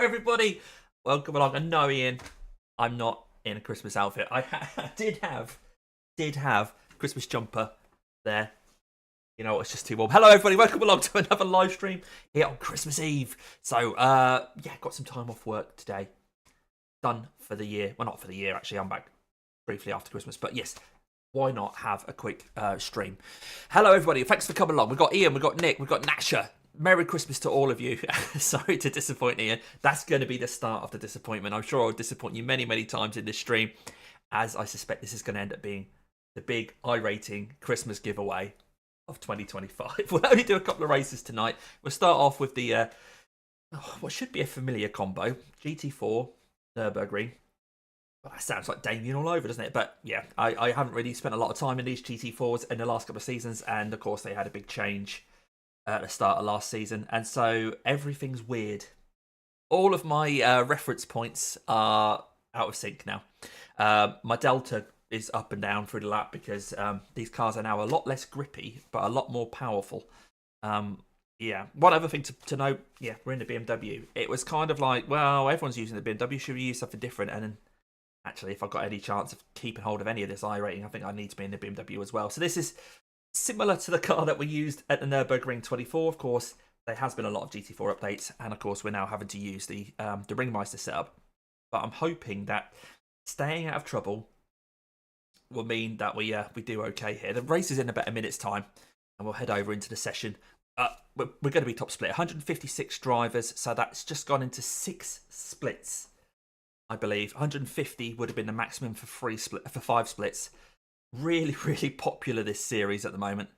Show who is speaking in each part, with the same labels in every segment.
Speaker 1: everybody. Welcome along. And no, Ian, I'm not in a Christmas outfit. I did have Christmas jumper there. You know, it's just too warm. Hello, everybody. Welcome along to another live stream here on Christmas Eve. So, yeah, got some time off work today. Done for the year. Well, not for the year, actually. I'm back briefly after Christmas. But yes, why not have a quick stream? Hello, everybody. Thanks for coming along. We've got Ian, we've got Nick, we've got Ascher. Merry Christmas to all of you. Sorry to disappoint Ian. That's going to be the start of the disappointment. I'm sure I'll disappoint you many, many times in this stream, as I suspect this is going to end up being the big iRacing Christmas giveaway of 2025. We'll only do a couple of races tonight. We'll start off with the what should be a familiar combo, GT4 Nürburgring. Well, that sounds like Damien all over, doesn't it? But yeah, I haven't really spent a lot of time in these GT4s in the last couple of seasons, and of course they had a big change at the start of last season, and so everything's weird. All of my reference points are out of sync now. My delta is up and down through the lap because these cars are now a lot less grippy, but a lot more powerful. Yeah, one other thing to note, yeah, we're in the BMW. It was kind of like, well, everyone's using the BMW, should we use something different? And then, actually, if I've got any chance of keeping hold of any of this iRating, I think I need to be in the BMW as well. So this is similar to the car that we used at the Nürburgring 24. Of course, there has been a lot of GT4 updates, and of course, we're now having to use the Ringmeister setup. But I'm hoping that staying out of trouble will mean that we do okay here. The race is in about a minute's time, and we'll head over into the session. We're going to be top split, 156 drivers, so that's just gone into 6 splits, I believe. 150 would have been the maximum for 5 splits. Really, really popular, this series at the moment.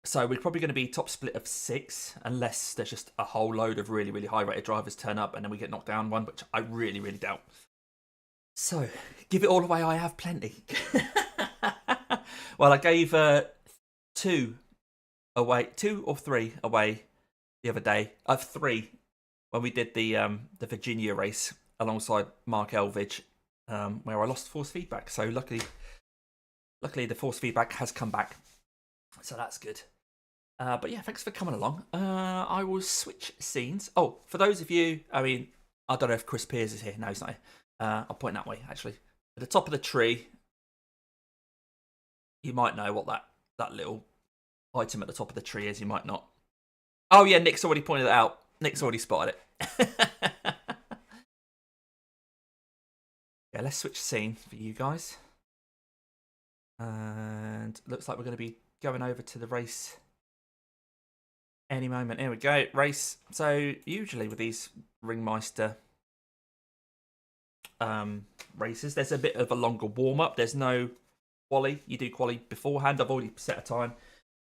Speaker 1: So we're probably going to be top split of 6, unless there's just a whole load of really, really high rated drivers turn up and then we get knocked down one, which I really, really doubt. So, give it all away, I have plenty. Well, I gave 2 or 3 away the other day. 3 when we did the Virginia race alongside Mark Elvidge, where I lost force feedback. So luckily the force feedback has come back. So that's good. But yeah, thanks for coming along. I will switch scenes. Oh, for those of you, I mean, I don't know if Chris Pears is here. No, he's not here. I'll point that way, actually. At the top of the tree, you might know what that little item at the top of the tree is. You might not. Oh yeah, Nick's already pointed it out. Nick's already spotted it. Yeah, let's switch scene for you guys. And looks like we're going to be going over to the race any moment. Here we go, race. So usually with these Ringmeister races, there's a bit of a longer warm-up. There's no quali. You do quali beforehand. I've already set a time.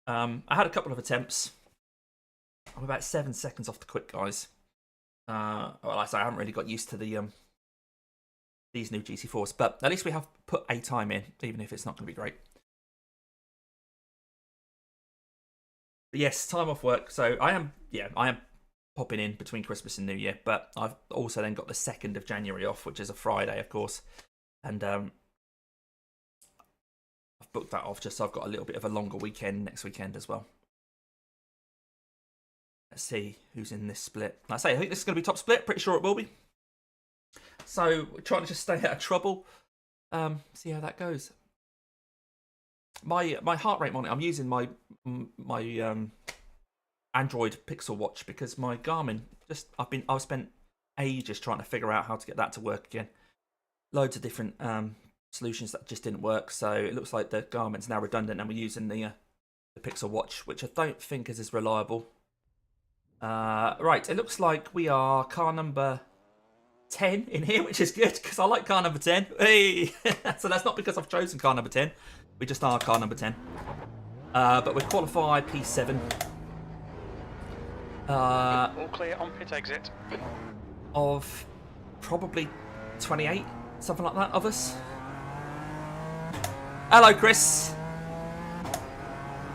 Speaker 1: I had a couple of attempts. I'm about 7 seconds off the quick, guys. Well, like I say, I haven't really got used to the these new GT4s, but at least we have put a time in, even if it's not going to be great. But yes, time off work. So I am popping in between Christmas and New Year, but I've also then got the 2nd of January off, which is a Friday, of course, and I've booked that off just so I've got a little bit of a longer weekend next weekend as well. Let's see who's in this split. Like I say, I think this is going to be top split. Pretty sure it will be. So we're trying to just stay out of trouble. See how that goes. My heart rate monitor. I'm using my Android Pixel Watch because my Garmin I've spent ages trying to figure out how to get that to work again. Loads of different solutions that just didn't work. So it looks like the Garmin's now redundant, and we're using the Pixel Watch, which I don't think is as reliable. Right, it looks like we are car number 10 in here, which is good because I like car number 10. Hey! So that's not because I've chosen car number 10. We just are car number 10. But we're qualified P7.
Speaker 2: All clear on pit exit.
Speaker 1: Of probably 28, something like that, of us. Hello, Chris.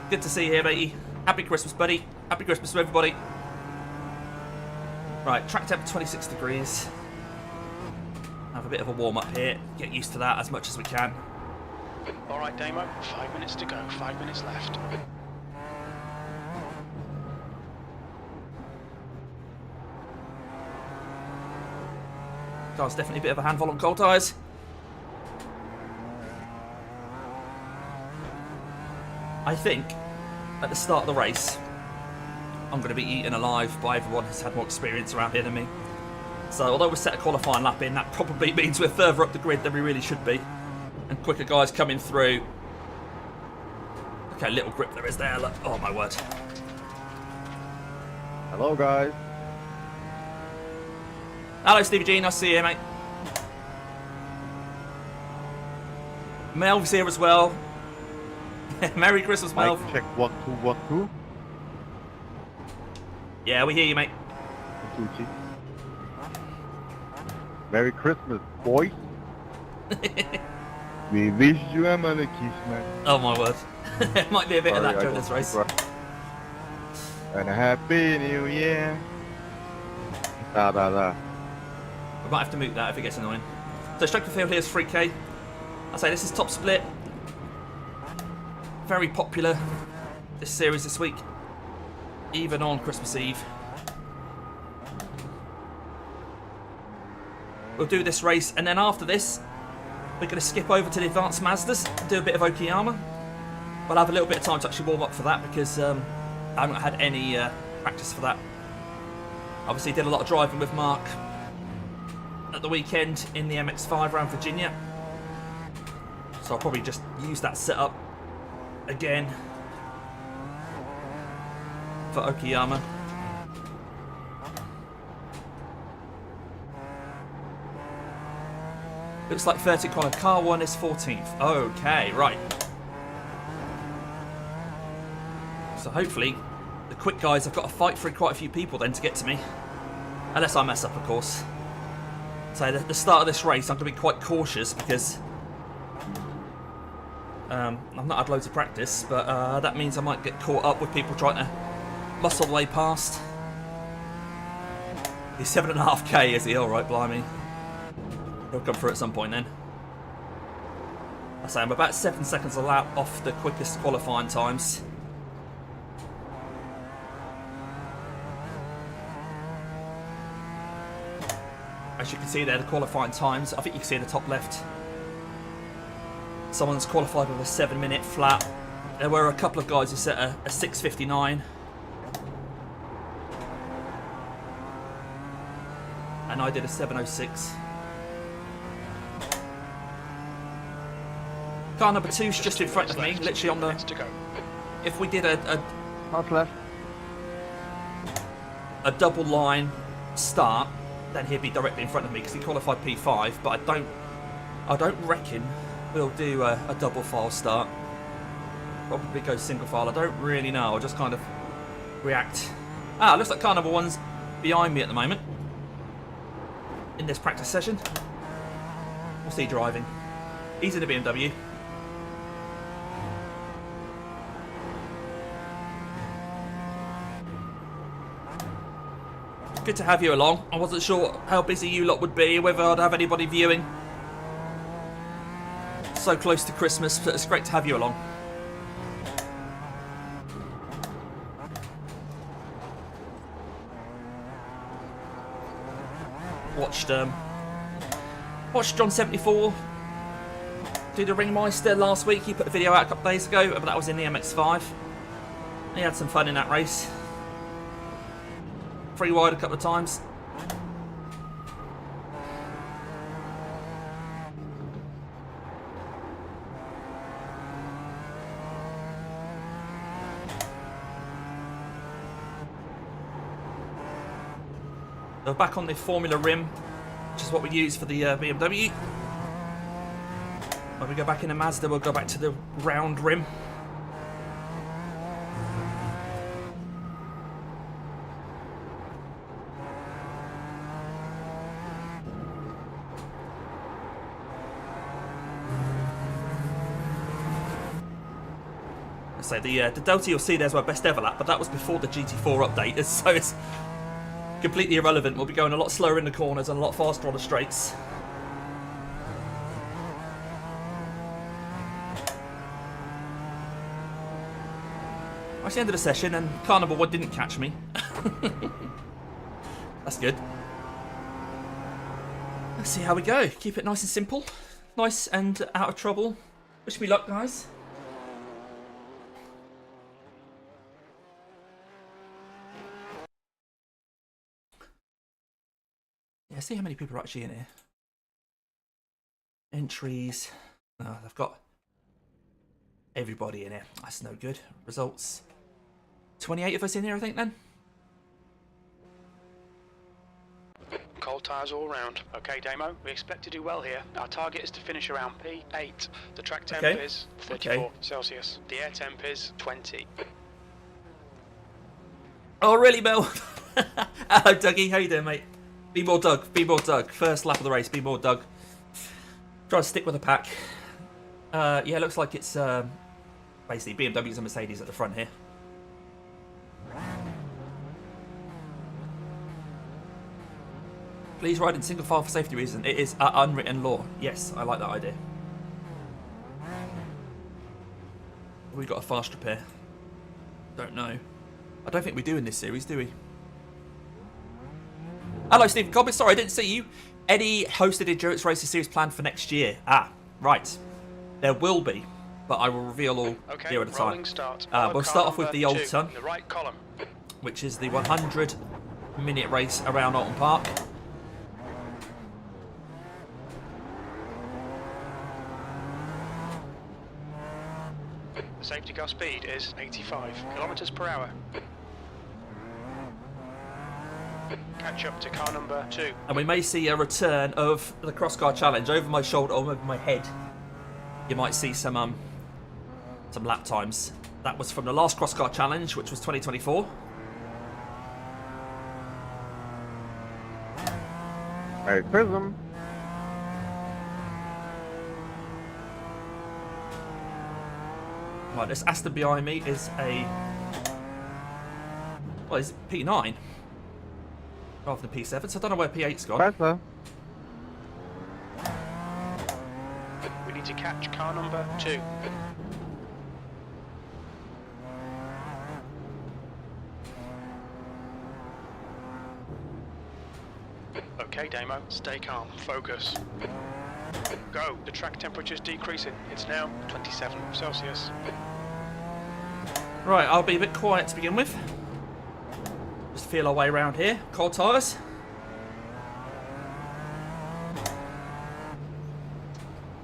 Speaker 1: Good to see you here, matey. Happy Christmas, buddy. Happy Christmas to everybody. Right, track temp 26 degrees. Have a bit of a warm-up here. Get used to that as much as we can.
Speaker 2: All right, Damo. 5 minutes to go. 5 minutes left.
Speaker 1: Car's definitely a bit of a handful on cold tyres. I think at the start of the race, I'm going to be eaten alive by everyone who's had more experience around here than me. So although we're set a qualifying lap in, that probably means we're further up the grid than we really should be. And quicker guys coming through. Okay, little grip there is there. Look. Oh my word.
Speaker 3: Hello, guys.
Speaker 1: Hello, Stevie G. Nice to see you, mate. Melv's here as well. Merry Christmas, Melv.
Speaker 3: Check 1 2 1 2.
Speaker 1: Yeah, we hear you, mate.
Speaker 3: Merry Christmas, boys. We wish you a Merry Christmas.
Speaker 1: Oh my word. It might be a bit of that during this race.
Speaker 3: And a Happy New Year. Da da da.
Speaker 1: We might have to mute that if it gets annoying. So straight to field here is 3K. I say this is top split. Very popular, this series this week. Even on Christmas Eve. We'll do this race, and then after this, we're going to skip over to the advanced Mazdas and do a bit of Okayama. We'll have a little bit of time to actually warm up for that because I haven't had any practice for that. Obviously did a lot of driving with Mark at the weekend in the MX-5 around Virginia. So I'll probably just use that setup again for Okayama. Looks like 30 corner. Car 1 is 14th. Okay, right. So hopefully the quick guys have got to fight through quite a few people then to get to me. Unless I mess up, of course. So at the start of this race, I'm going to be quite cautious because I've not had loads of practice, but that means I might get caught up with people trying to muscle the way past. He's 7.5k, is he? Alright, blimey. He'll come through at some point then. I say I'm about 7 seconds a lap off the quickest qualifying times. As you can see there, the qualifying times, I think you can see in the top left. Someone's qualified with a 7-minute flat. There were a couple of guys who set a 6:59. And I did a 7:06. Car number 2's just in front of me, literally on the... If we did a double line start, then he'd be directly in front of me because he qualified P5, but I don't reckon we'll do a double file start. Probably go single file. I don't really know. I'll just kind of react. Looks like car number 1's behind me at the moment in this practice session. We'll see driving. He's in a BMW. Good to have you along. I wasn't sure how busy you lot would be, whether I'd have anybody viewing. So close to Christmas, but it's great to have you along. Watched John 74 do the Ringmeister last week. He put a video out a couple of days ago, but that was in the MX-5. He had some fun in that race. Free wide a couple of times. We're back on the Formula rim, which is what we use for the BMW. When we go back in the Mazda, we'll go back to the round rim. So the Delta you'll see there's my best ever lap, but that was before the GT4 update, so it's completely irrelevant. We'll be going a lot slower in the corners and a lot faster on the straights. That's the end of the session, and car number 1 didn't catch me. That's good. Let's see how we go. Keep it nice and simple. Nice and out of trouble. Wish me luck, guys. Yeah, see how many people are actually in here. Entries. Oh, they've got everybody in here. That's no good. Results. 28 of us in here, I think, then.
Speaker 2: Cold tyres all round. Okay, Damo, we expect to do well here. Our target is to finish around P8. The track temp is 34 Celsius. The air temp is 20.
Speaker 1: Oh, really, Mel? Hello, Dougie. How you doing, mate? Be more Doug. Be more Doug. First lap of the race. Be more Doug. Try to stick with the pack. Yeah, looks like it's basically BMWs and Mercedes at the front here. Please ride in single file for safety reasons. It is an unwritten law. Yes, I like that idea. We got a fast repair. Don't know. I don't think we do in this series, do we? Hello, Steve Cobbett. Sorry, I didn't see you. Any hosted endurance races series planned for next year? Ah, right. There will be, but I will reveal all here at a time. We'll start off with the Old Ton,
Speaker 2: the right column,
Speaker 1: which is the 100-minute race around Alton Park.
Speaker 2: The safety car speed is 85 kilometers per hour. Catch up to car number 2.
Speaker 1: And we may see a return of the crosscar challenge over my shoulder or over my head. You might see some lap times. That was from the last crosscar challenge, which was 2024.
Speaker 3: Hey, Prism.
Speaker 1: Right, this Aston behind me is a... Well, it's P9 rather than P7, so I don't know where P8's gone.
Speaker 3: Pressure.
Speaker 2: We need to catch car number 2. Okay, Damo, stay calm, focus. Go, the track temperature's decreasing. It's now 27 Celsius.
Speaker 1: Right, I'll be a bit quiet to begin with. Just feel our way around here. Cold tyres.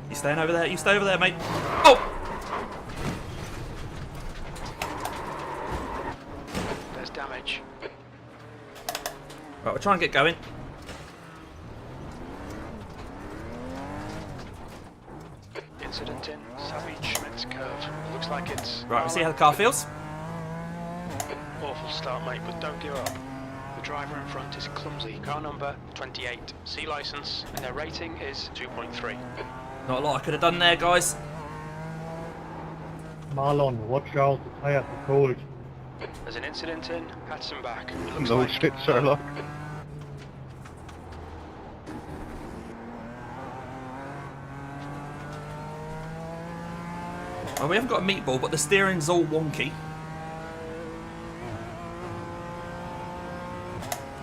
Speaker 1: You staying over there? You stay over there, mate. Oh!
Speaker 2: There's damage.
Speaker 1: Right, we'll try and get going.
Speaker 2: Incident in Savage Schmitz curve. Looks like it's...
Speaker 1: Right, we'll see how the car feels.
Speaker 2: Awful start, mate, but don't give up. The driver in front is clumsy. Car number 28. C license, and their rating is 2.3.
Speaker 1: Not a lot I could have done there, guys.
Speaker 4: Marlon, watch out, the tyres are cold.
Speaker 2: There's an incident in Hatzenbach. It looks
Speaker 3: No
Speaker 2: like...
Speaker 3: shit, Sherlock.
Speaker 1: Well, we haven't got a meatball, but the steering's all wonky.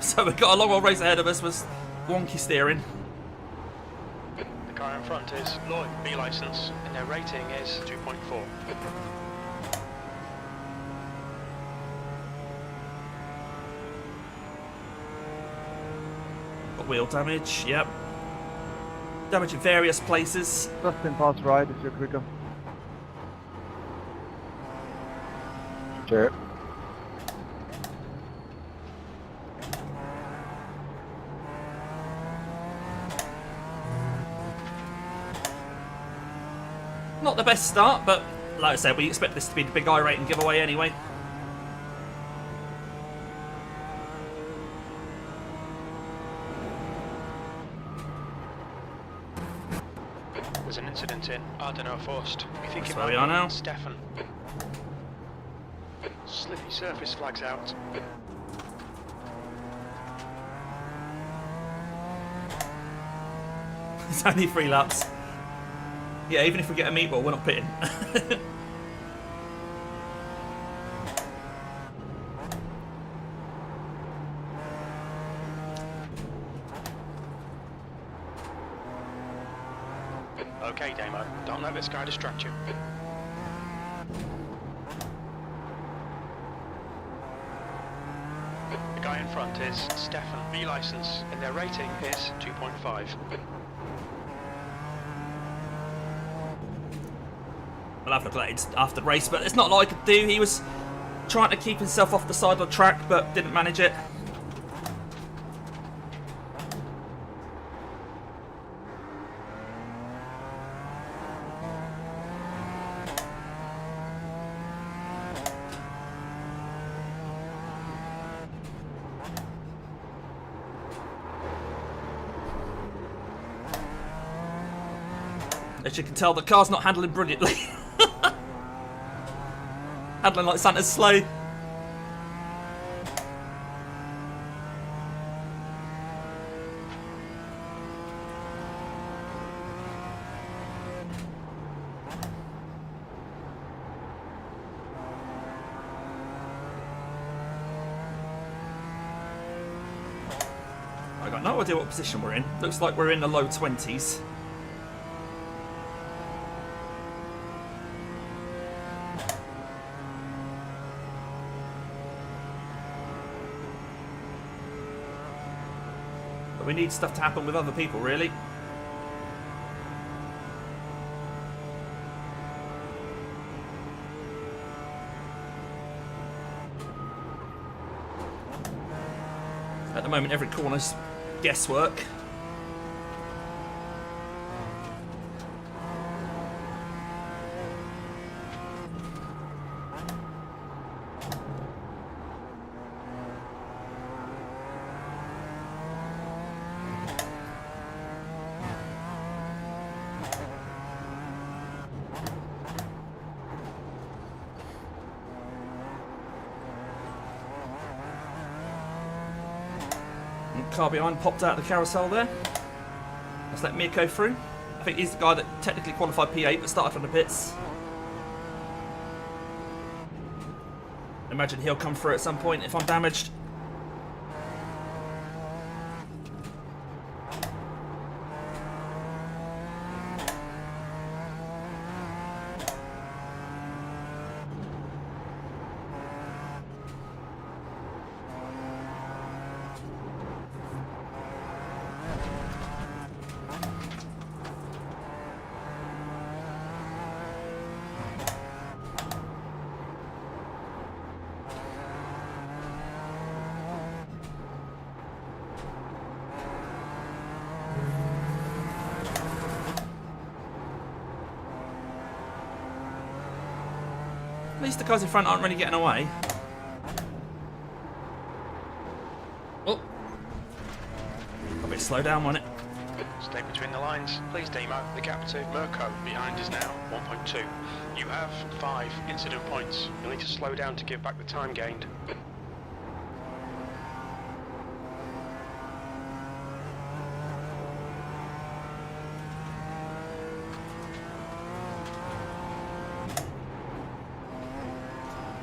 Speaker 1: So we've got a long old race ahead of us with wonky steering.
Speaker 2: The car in front is Lloyd, B license, and their rating is 2.4.
Speaker 1: Got wheel damage, yep. Damage in various places.
Speaker 3: Just in past right if you're quicker. Sure.
Speaker 1: Not the best start, but like I said, we expect this to be the big iRacing giveaway anyway.
Speaker 2: There's an incident in Ardeno Forst. We think
Speaker 1: That's
Speaker 2: it
Speaker 1: where
Speaker 2: might
Speaker 1: we are
Speaker 2: be
Speaker 1: now.
Speaker 2: Stefan. Slippy surface flags out.
Speaker 1: It's only 3 laps. Yeah, even if we get a meatball, we're not pitting.
Speaker 2: Okay, Damo. Don't let this guy distract you. The guy in front is Stefan, B-license, and their rating is 2.5.
Speaker 1: I'll have a look at it after the race, but it's not a lot I could do. He was trying to keep himself off the side of the track, but didn't manage it. As you can tell, the car's not handling brilliantly. Handling like Santa's sleigh. I got no idea what position we're in. Looks like we're in the low 20s. But we need stuff to happen with other people, really. At the moment, every corner's guesswork. Car behind popped out of the carousel there. Let's let Mirko through. I think he's the guy that technically qualified P8 but started from the pits. Imagine he'll come through at some point if I'm damaged. At least the cars in front aren't really getting away. Oh. A bit slow down on it.
Speaker 2: Stay between the lines. Please, Demo. The gap to Mirko behind is now 1.2. You have 5 incident points. You'll need to slow down to give back the time gained.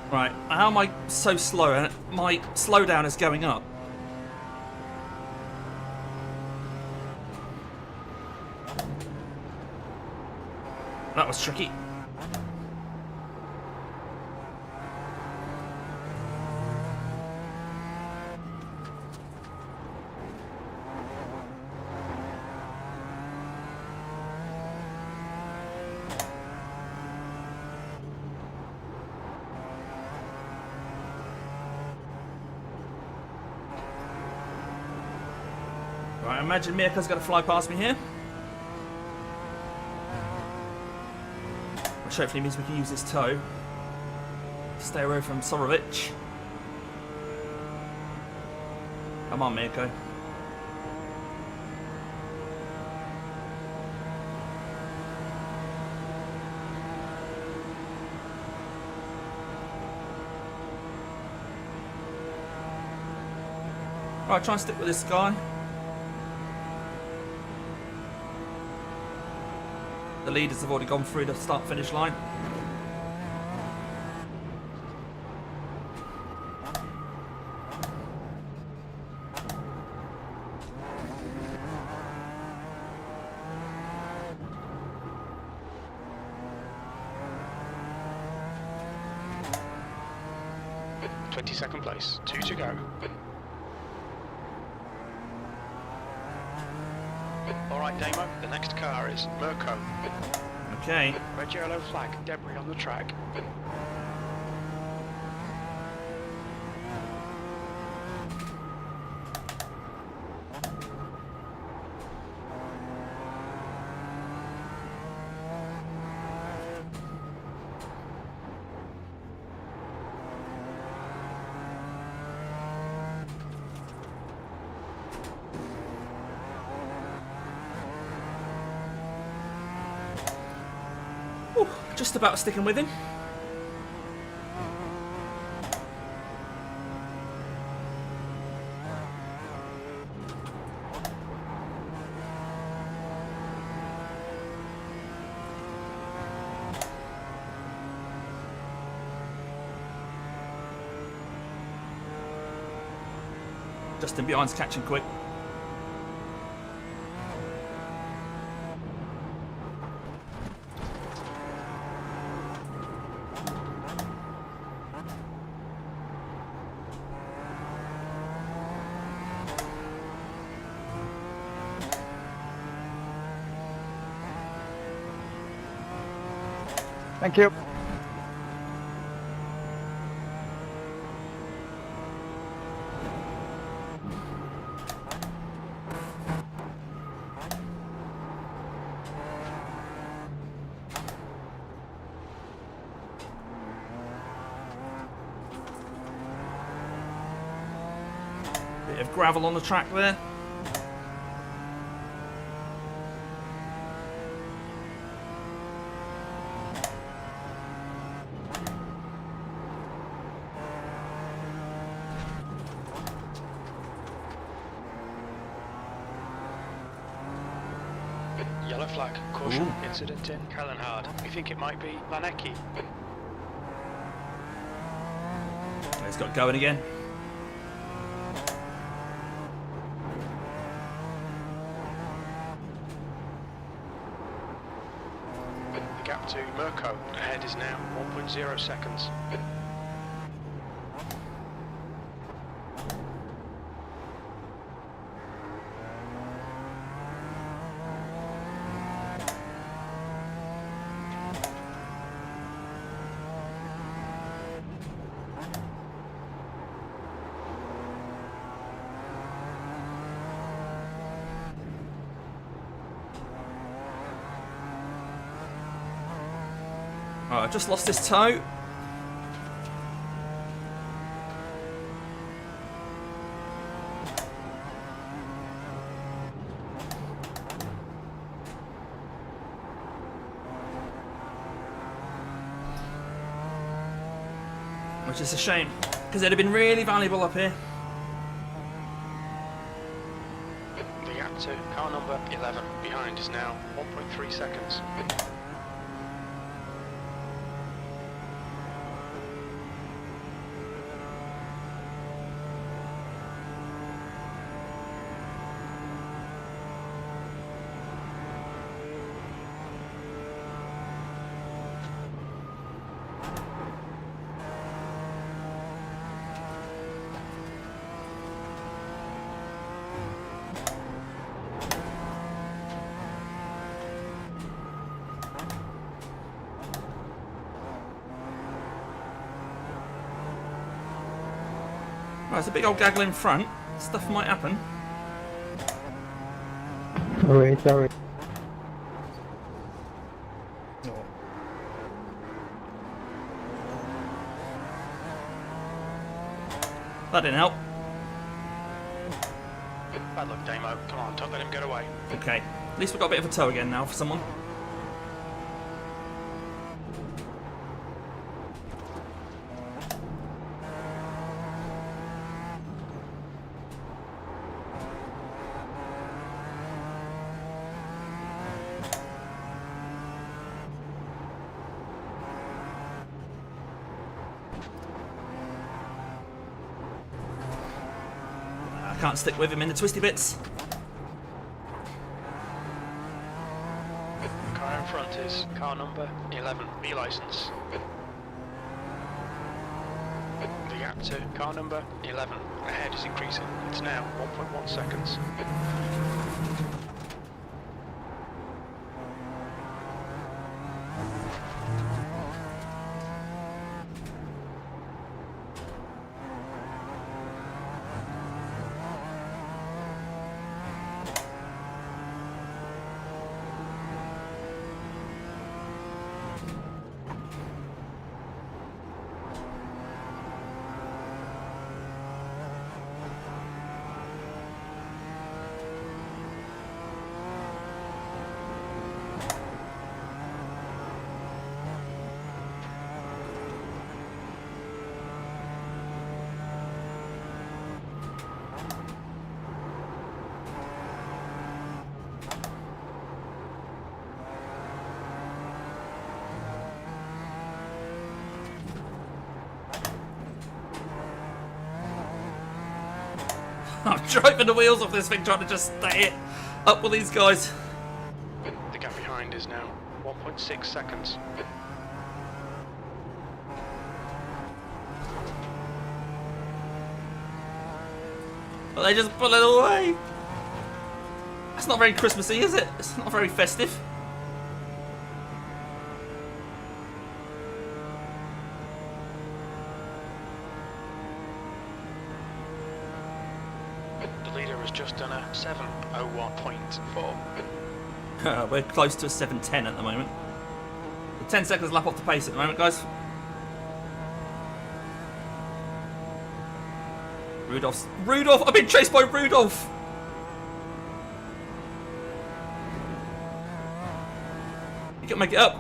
Speaker 1: Right, how am I so slow? And my slowdown is going up. That was tricky. Right, I imagine Mirko's going to fly past me here. Which hopefully means we can use this toe. Stay away from Sorovic. Come on, Mirko. Right, try and stick with this guy. The leaders have already gone through the start-finish line.
Speaker 2: 22nd place. 2 to go. Alright, Damo, the next car is Mirko.
Speaker 1: Okay.
Speaker 2: Red yellow flag, debris on the track.
Speaker 1: Ooh, just about sticking with him. Justin behind's catching quick.
Speaker 3: Thank you.
Speaker 1: Bit of gravel on the track there.
Speaker 2: Yellow flag, caution, incident in Kellenhard. We think it might be Lanecki.
Speaker 1: He's got going again.
Speaker 2: The gap to Mirko ahead is now 1.0 seconds.
Speaker 1: Right, I've just lost this toe. Which is a shame, because it'd have been really valuable up here.
Speaker 2: The gap to car number 11 behind is now 1.3 seconds.
Speaker 1: Right, there's a big old gaggle in front. Stuff might happen.
Speaker 3: Sorry.
Speaker 1: That didn't help.
Speaker 2: Bad luck, Damo. Come on, don't let him get away.
Speaker 1: Okay, at least we've got a bit of a toe again now for someone. I can't stick with him in the twisty bits.
Speaker 2: The car in front is car number 11, B license. The gap gap to car number 11. Ahead is increasing. It's now 1.1 seconds.
Speaker 1: I'm driving the wheels off this thing trying to just stay it up with these guys.
Speaker 2: The gap behind is now 1.6 seconds.
Speaker 1: But they just pull it away. That's not very Christmassy, is it? It's not very festive.
Speaker 2: The leader has just done a 7:01.4.
Speaker 1: We're close to a 7:10 at the moment. 10 seconds lap off the pace at the moment, guys. Rudolph! I've been chased by Rudolph! You can make it up.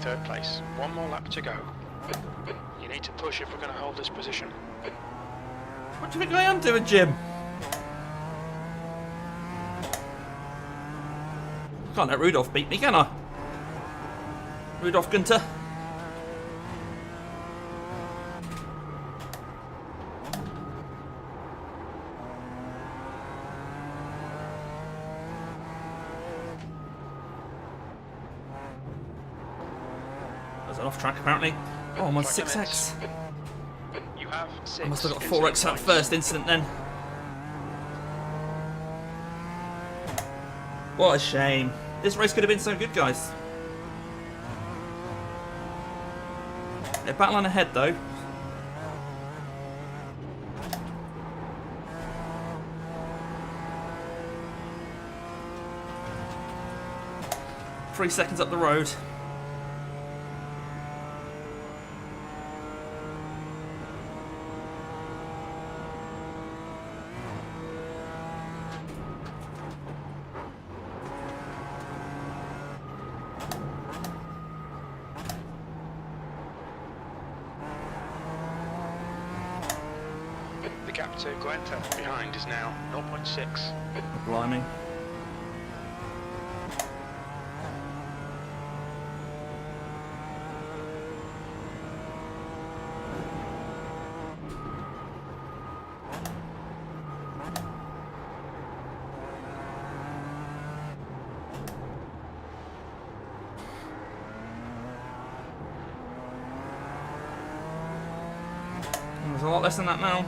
Speaker 2: Third place. One more lap to go. You need to push if we're going to hold this position.
Speaker 1: What do you think I am doing, Jim? Can't let Rudolph beat me, can I? Rudolph Gunter. Off track apparently. Oh, I'm on 6x.
Speaker 2: You have 6.
Speaker 1: I must have got 4x that first incident then. What a shame. This race could have been so good, guys. They're battling ahead though. Three seconds up the road.
Speaker 2: Gap to Glenta behind is now 0.6.
Speaker 1: Blimey. There's a lot less than that now.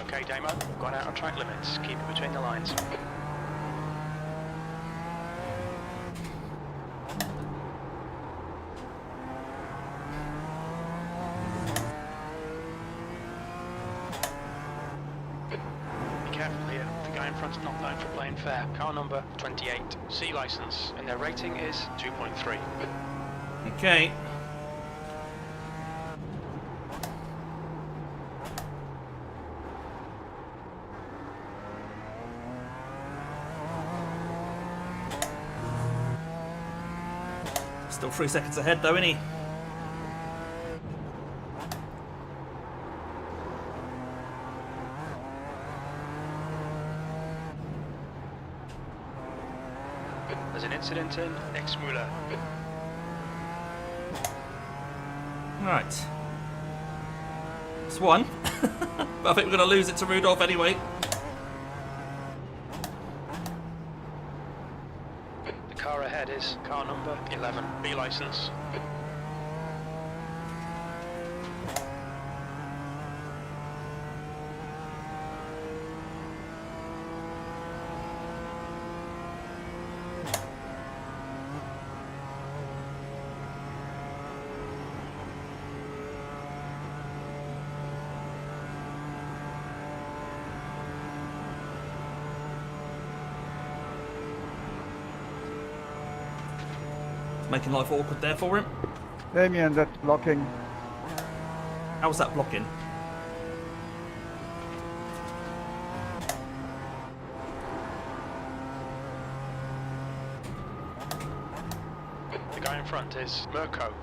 Speaker 2: Okay, Damo, gone out on track limits. Keep it between the lines. Be careful here. The guy in front's not known for playing fair. Car number 28, C license, and their rating is 2.3.
Speaker 1: Okay. Still 3 seconds ahead though, isn't he?
Speaker 2: There's an incident in Exmüller.
Speaker 1: Right. It's one. But I think we're going to lose it to Rudolph anyway.
Speaker 2: The car ahead is car number 11, B license.
Speaker 1: Making life awkward there for him.
Speaker 3: Damien, that's blocking.
Speaker 1: How's that blocking?
Speaker 2: The guy in front is Mirko.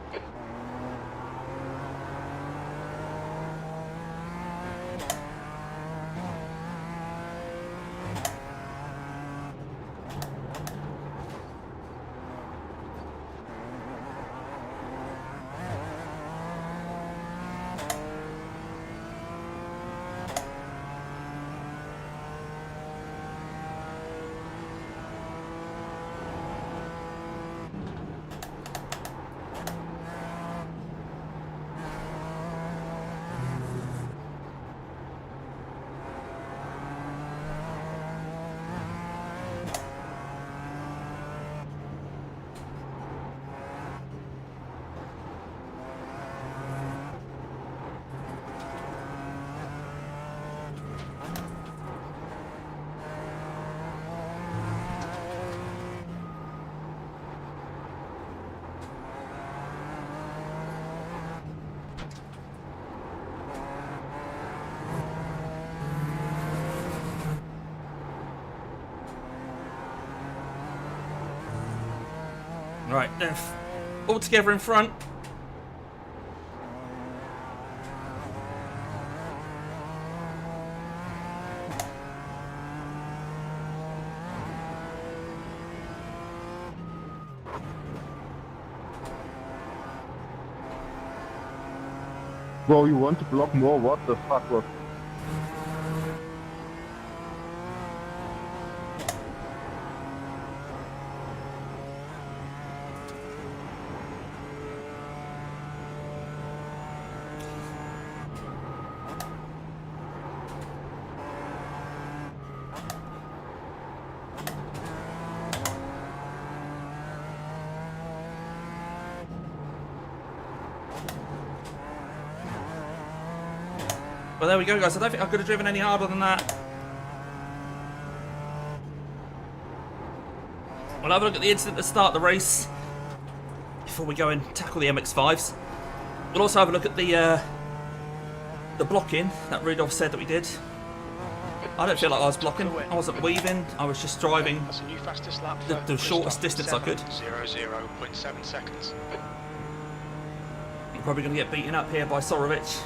Speaker 1: Right, they're all together in front.
Speaker 3: Bro, you want to block more? What the fuck was...
Speaker 1: Well, there we go, guys. I don't think I could have driven any harder than that. We'll have a look at the incident to start the race before we go and tackle the MX-5s. We'll also have a look at the blocking that Rudolph said that we did. I don't feel like I was blocking. I wasn't weaving. I was just driving
Speaker 2: That's a new fastest lap
Speaker 1: the shortest distance I could.
Speaker 2: 0.7 seconds.
Speaker 1: I'm probably going to get beaten up here by Sorovic.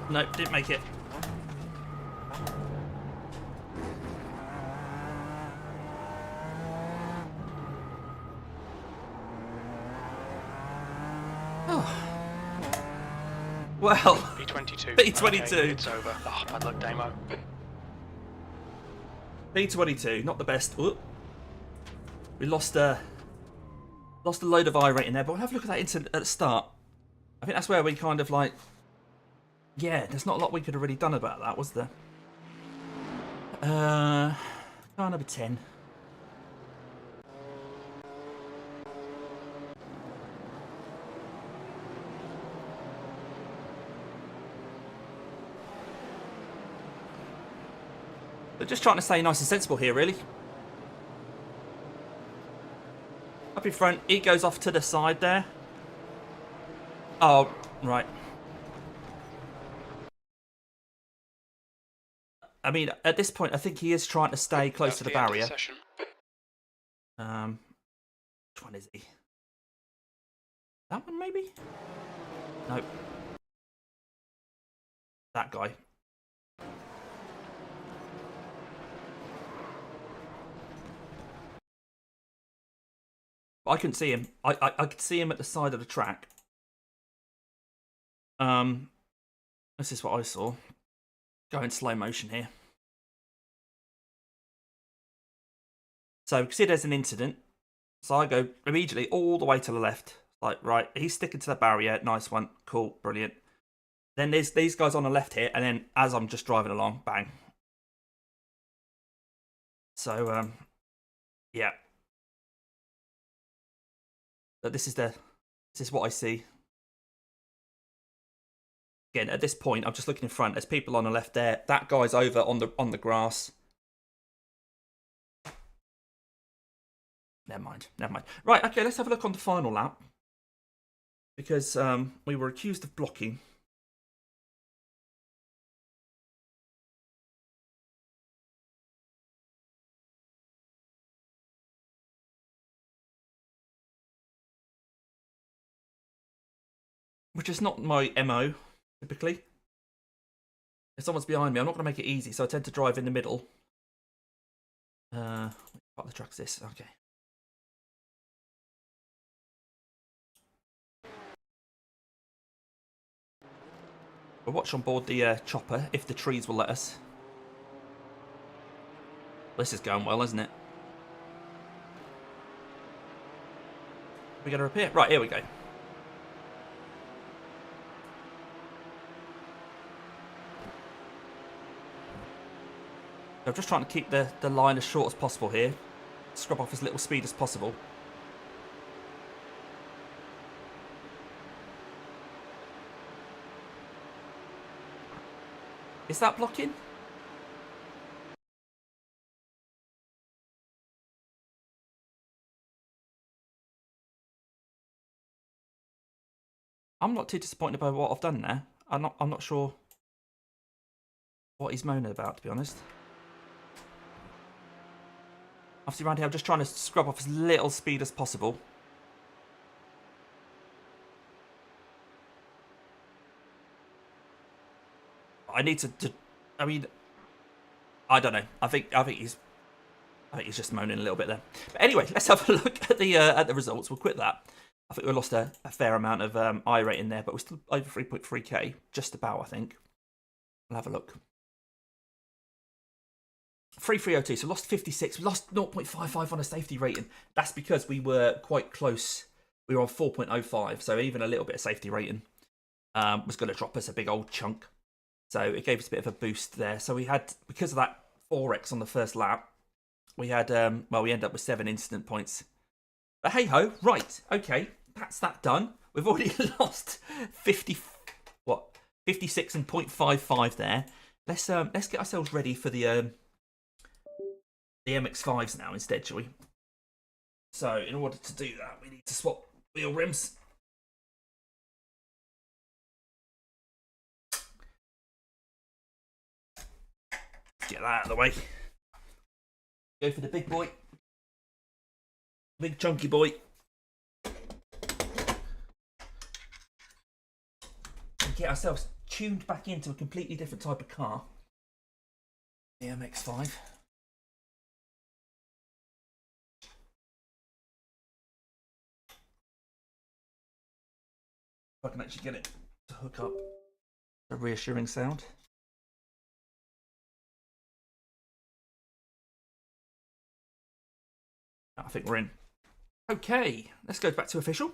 Speaker 1: Nope, didn't make it. Oh. Well,
Speaker 2: B22.
Speaker 1: B22.
Speaker 2: Okay, it's over. Oh, bad luck, Damo.
Speaker 1: B22, not the best. Ooh. We lost a load of iRating there, but we'll have a look at that incident at the start. I think that's where we kind of like... Yeah, there's not a lot we could have really done about that, was there? Car number 10. They're just trying to stay nice and sensible here, really. Up in front, he goes off to the side there. Oh, Right. I mean, at this point, I think he is trying to stay close to the barrier. Which one is he? That one, maybe? No. That guy. I couldn't see him. I could see him at the side of the track. This is what I saw. Go in slow motion here. So you can see there's an incident. So I go immediately all the way to the left. Like, right, he's sticking to the barrier. Nice one. Cool. Brilliant. Then there's these guys on the left here. And then as I'm just driving along, bang. So, yeah. But this is what I see. Again, at this point, I'm just looking in front. There's people on the left there. That guy's over on the grass. Never mind. Right, okay, let's have a look on the final lap. Because we were accused of blocking. Which is not my MO, typically. If someone's behind me, I'm not going to make it easy, so I tend to drive in the middle. What part of the track's this? Okay. We'll watch on board the chopper, if the trees will let us. This is going well, isn't it? Are we going to repair? Right, here we go. I'm just trying to keep the line as short as possible here. Scrub off as little speed as possible. Is that blocking? I'm not too disappointed by what I've done there. I'm not sure what he's moaning about, to be honest. Obviously around here, I'm just trying to scrub off as little speed as possible. I need to I mean, I don't know. I think he's just moaning a little bit there. But anyway, let's have a look at the results. We'll quit that. I think we lost a fair amount of I rating there, but we're still over 3.3k, just about, I think. We'll have a look. 3302, so lost 56. We lost 0.55 on a safety rating. That's because we were quite close. We were on 4.05, so even a little bit of safety rating was going to drop us a big old chunk. So it gave us a bit of a boost there. So we had, because of that 4x on the first lap, we had, well, we ended up with 7 incident points. But hey ho, right, okay, that's that done. We've already lost 56 and 0.55 there. Let's get ourselves ready for the MX-5s now instead, shall we? So in order to do that, we need to swap wheel rims. Get that out of the way. Go for the big boy. Big chunky boy. And get ourselves tuned back into a completely different type of car. The MX-5. If I can actually get it to hook up. A reassuring sound. I think we're in. Okay, let's go back to official.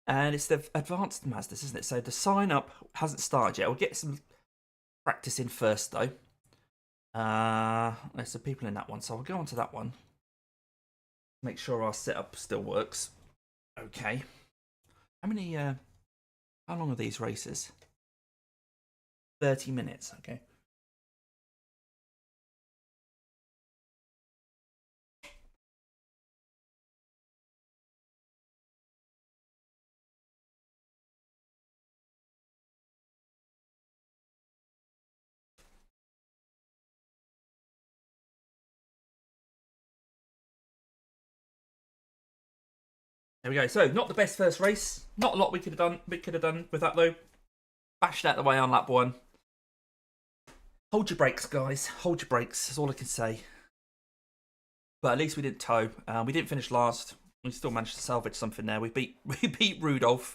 Speaker 1: And it's the advanced Mazdas, isn't it? So the sign up hasn't started yet. We'll get some practice in first, though. There's some people in that one, so I'll go on to that one. Make sure our setup still works. Okay. How long are these races? 30 minutes, okay. There we go. So, not the best first race. Not a lot we could have done. We could have done with that, though. Bashed out the way on lap 1. Hold your brakes, guys. Hold your brakes. That's all I can say. But at least we didn't tow. We didn't finish last. We still managed to salvage something there. We beat Rudolph.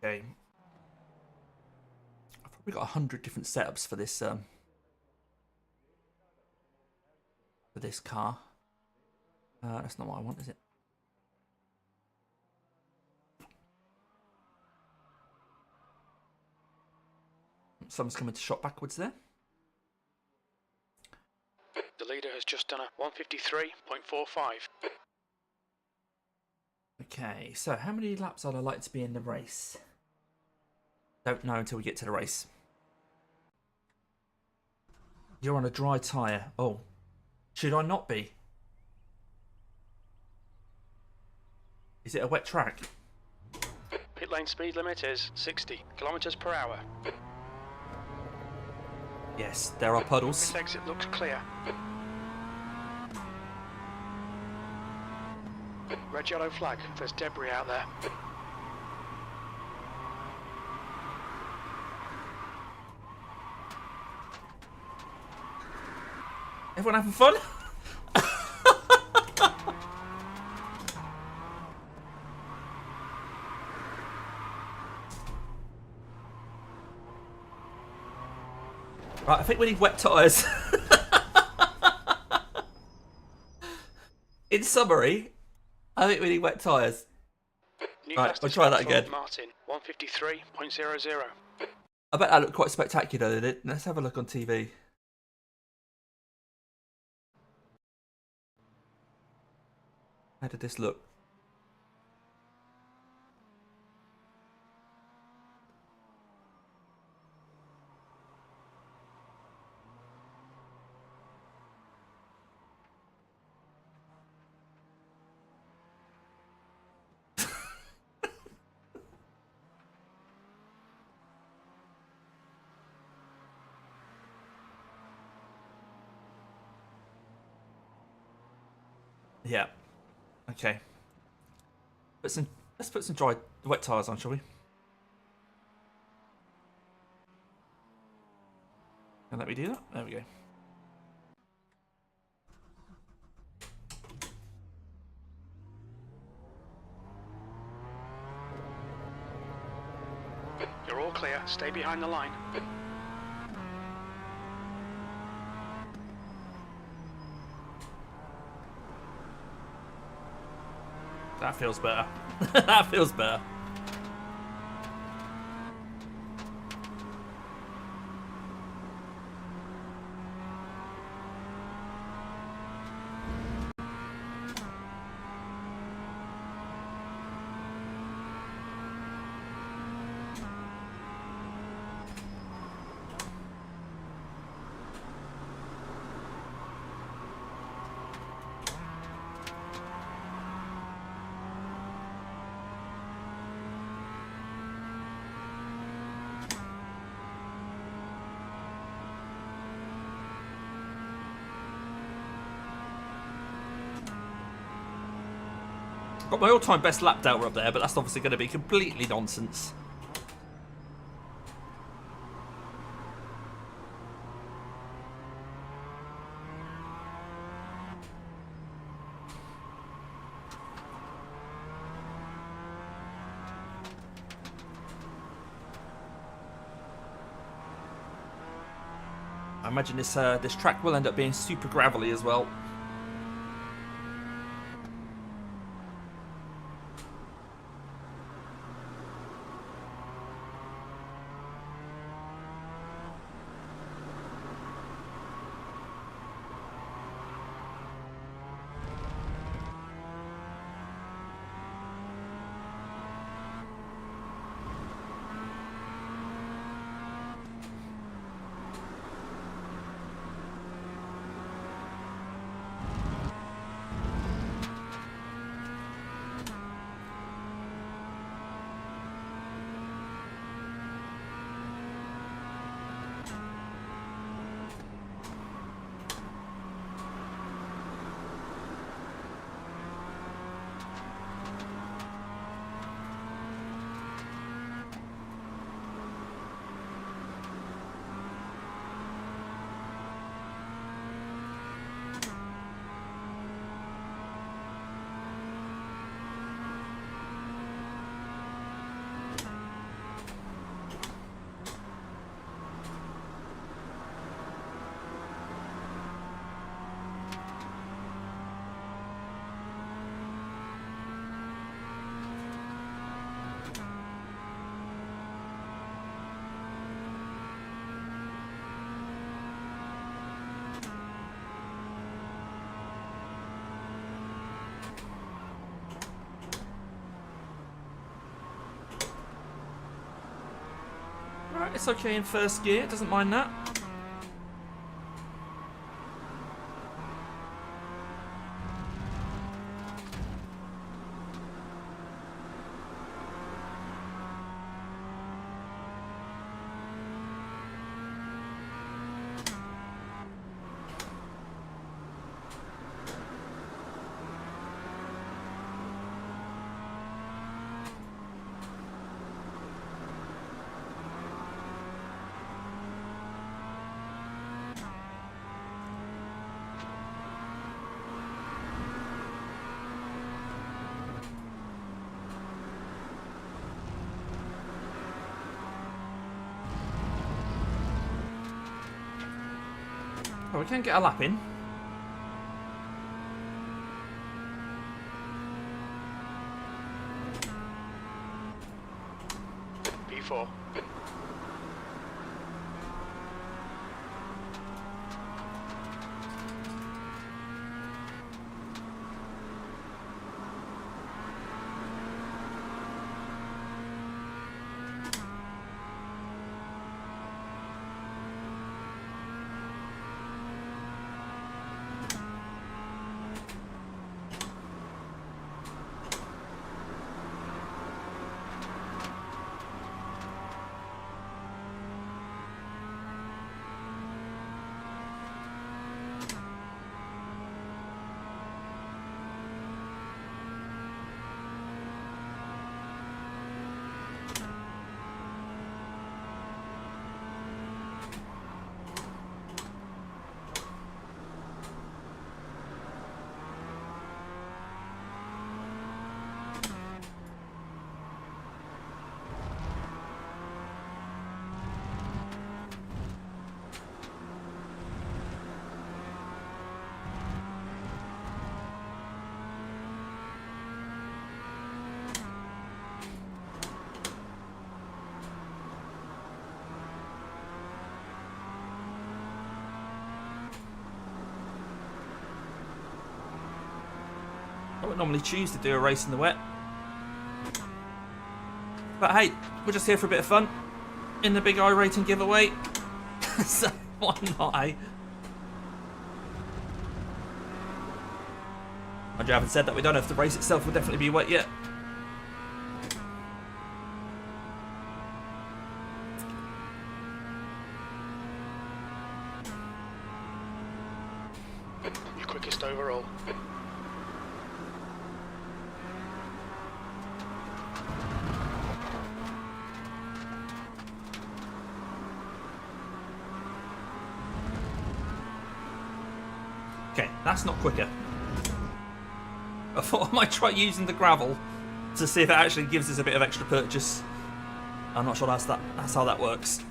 Speaker 1: Okay. I've probably got 100 different setups for this car. That's not what I want, is it? Someone's coming to shot backwards there.
Speaker 2: The leader has just done a 153.45.
Speaker 1: Okay, so how many laps are I like to be in the race? Don't know until we get to the race. You're on a dry tyre. Oh, should I not be? Is it a wet track?
Speaker 2: Pit lane speed limit is 60 kilometers per hour.
Speaker 1: Yes, there are puddles.
Speaker 2: This exit looks clear. Red yellow flag. There's debris out there.
Speaker 1: Everyone having fun? Right, I think we need wet tyres. In summary, I think we need wet tyres. Right, we'll try that again.
Speaker 2: Martin, 153.00.
Speaker 1: I bet that looked quite spectacular, didn't it? Let's have a look on TV. How did this look? Yeah. Okay. Let's put some dry wet tyres on, shall we? And let me do that. There we go.
Speaker 2: You're all clear. Stay behind the line.
Speaker 1: That feels better. That feels better. Got my all-time best lap delta up there, but that's obviously going to be completely nonsense. I imagine this track will end up being super gravelly as well. Alright, it's okay in first gear, it doesn't mind that. Oh, we can get a lap in.
Speaker 2: P4.
Speaker 1: I wouldn't normally choose to do a race in the wet. But hey, we're just here for a bit of fun in the big iRacing giveaway. So why not, eh? I haven't said that we don't know if the race itself will definitely be wet yet.
Speaker 2: Your quickest overall.
Speaker 1: Okay, that's not quicker. I thought I might try using the gravel to see if it actually gives us a bit of extra purchase. I'm not sure that's how that works.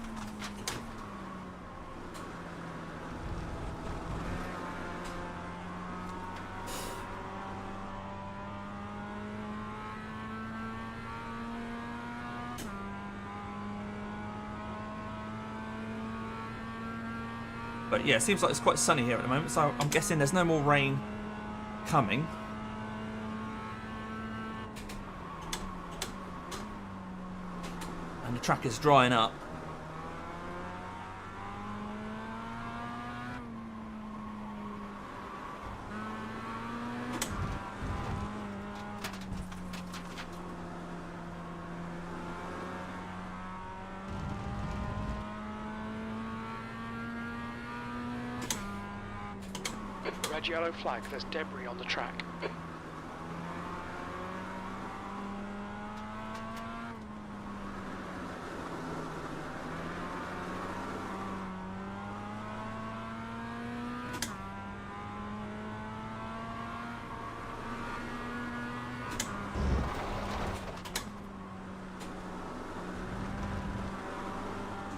Speaker 1: But yeah, it seems like it's quite sunny here at the moment, so I'm guessing there's no more rain coming. And the track is drying up.
Speaker 2: Red yellow flag, there's debris on the track.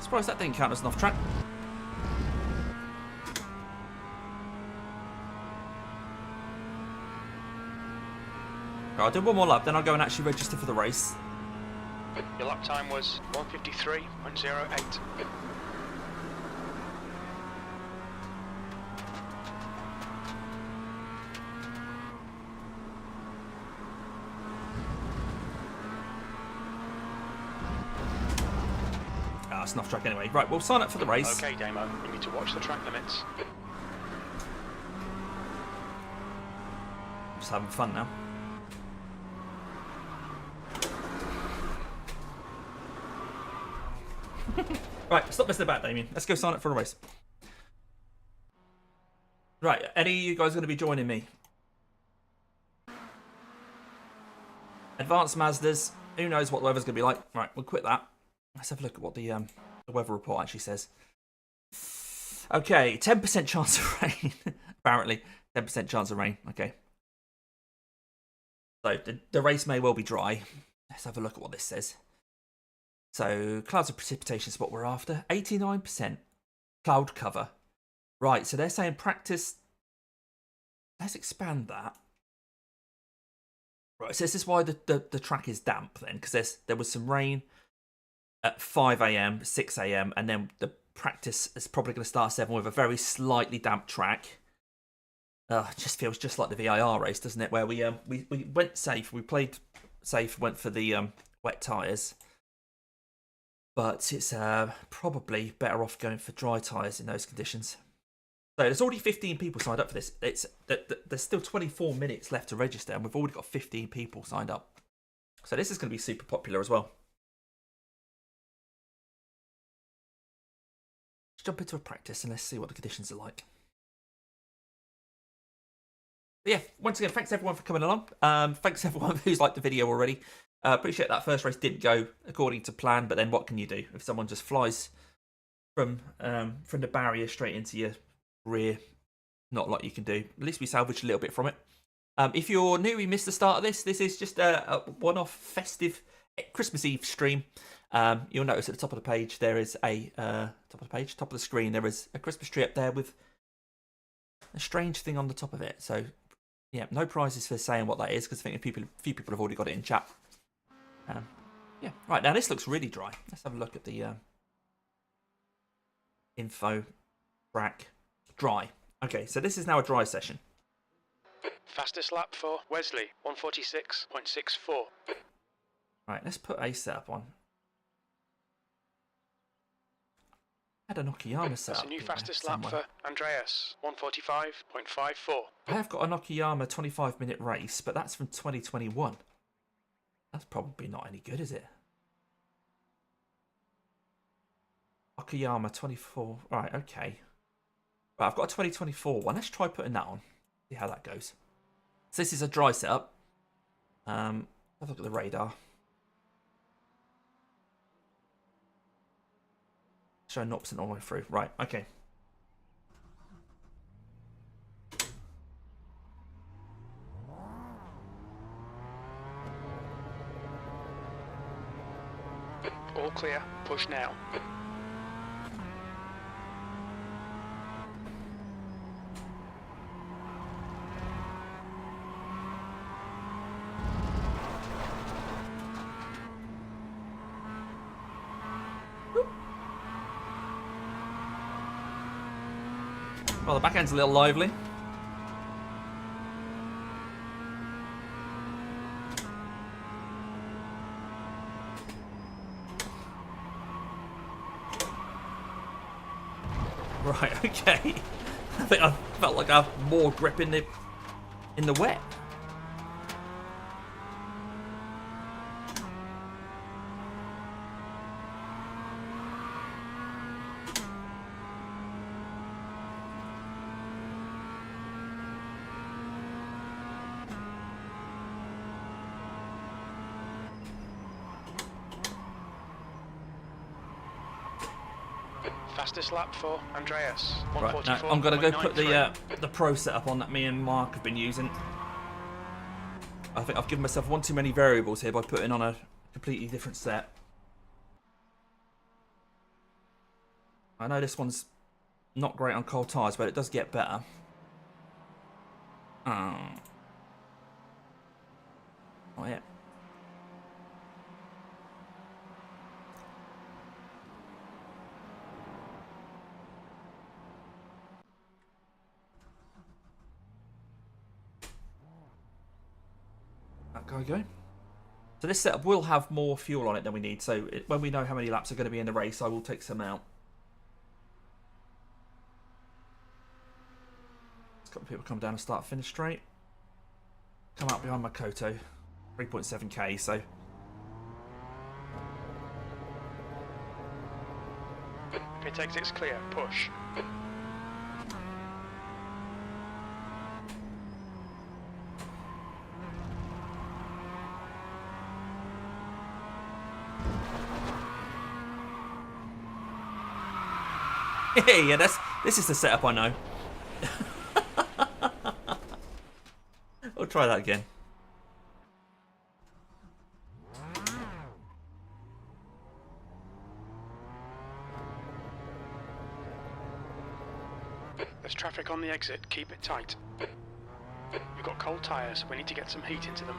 Speaker 1: Surprised that didn't count as an off track. I'll do one more lap, then I'll go and actually register for the race.
Speaker 2: Your lap time was 1:53.08.
Speaker 1: nice enough track anyway. Right, we'll sign up for the race.
Speaker 2: Okay, Damo, you need to watch the track limits.
Speaker 1: Just having fun now. Right, stop messing about, Damien. Let's go sign up for a race. Right, any of you guys going to be joining me? Advanced Mazdas. Who knows what the weather's going to be like? Right, we'll quit that. Let's have a look at what the weather report actually says. Okay, 10% chance of rain. Apparently, 10% chance of rain. Okay. So the race may well be dry. Let's have a look at what this says. So clouds of precipitation is what we're after. 89% cloud cover. Right, so they're saying practice. Let's expand that. Right, so this is why the track is damp then, because there was some rain at 5 a.m., 6 a.m., and then the practice is probably going to start at 7 with a very slightly damp track. It just feels just like the VIR race, doesn't it? Where we went safe, we played safe, went for the wet tyres. But it's probably better off going for dry tyres in those conditions. So there's already 15 people signed up for this. There's still 24 minutes left to register, and we've already got 15 people signed up. So this is going to be super popular as well. Let's jump into a practice and let's see what the conditions are like. But yeah, once again, thanks everyone for coming along. Thanks everyone who's liked the video already. Appreciate that first race didn't go according to plan, but then what can you do if someone just flies from the barrier straight into your rear? Not a lot you can do. At least we salvaged a little bit from it. If you're new, you missed the start of this. This is just a one-off festive Christmas Eve stream. You'll notice at the top of the page there is top of the screen there is a Christmas tree up there with a strange thing on the top of it. So yeah, no prizes for saying what that is because I think a few people have already got it in chat. Yeah, right, now this looks really dry. Let's have a look at the info track. Dry. Okay, so this is now a dry session.
Speaker 2: Fastest lap for Wesley, 146.64.
Speaker 1: Right, let's put a setup on. I had a Nakayama setup.
Speaker 2: That's a new fastest lap for Andreas, 145.54.
Speaker 1: I have got a Nakayama 25-minute race, but that's from 2021. That's probably not any good, is it? Nakayama 24. Right, okay. Right, I've got a 2024 one. Let's try putting that on. See how that goes. So this is a dry setup. Have a look at the radar. Showing 0% all the way through. Right, okay.
Speaker 2: All clear. Push now.
Speaker 1: Well, the back end's a little lively. Right, okay. I think I felt like I have more grip in the wet.
Speaker 2: Fastest lap for Andreas,
Speaker 1: Right, now I'm going to go put the Pro setup on that me and Mark have been using. I think I've given myself one too many variables here by putting on a completely different set. I know this one's not great on cold tyres, but it does get better. Oh yeah. That guy go. So this setup will have more fuel on it than we need. So when we know how many laps are going to be in the race, I will take some out. A couple of people come down and start finish straight. Come out behind my Koto. 3.7k, so...
Speaker 2: Pit exit's clear. Push.
Speaker 1: Yeah, this is the setup I know. I'll try that again.
Speaker 2: There's traffic on the exit. Keep it tight. We've got cold tyres. We need to get some heat into them.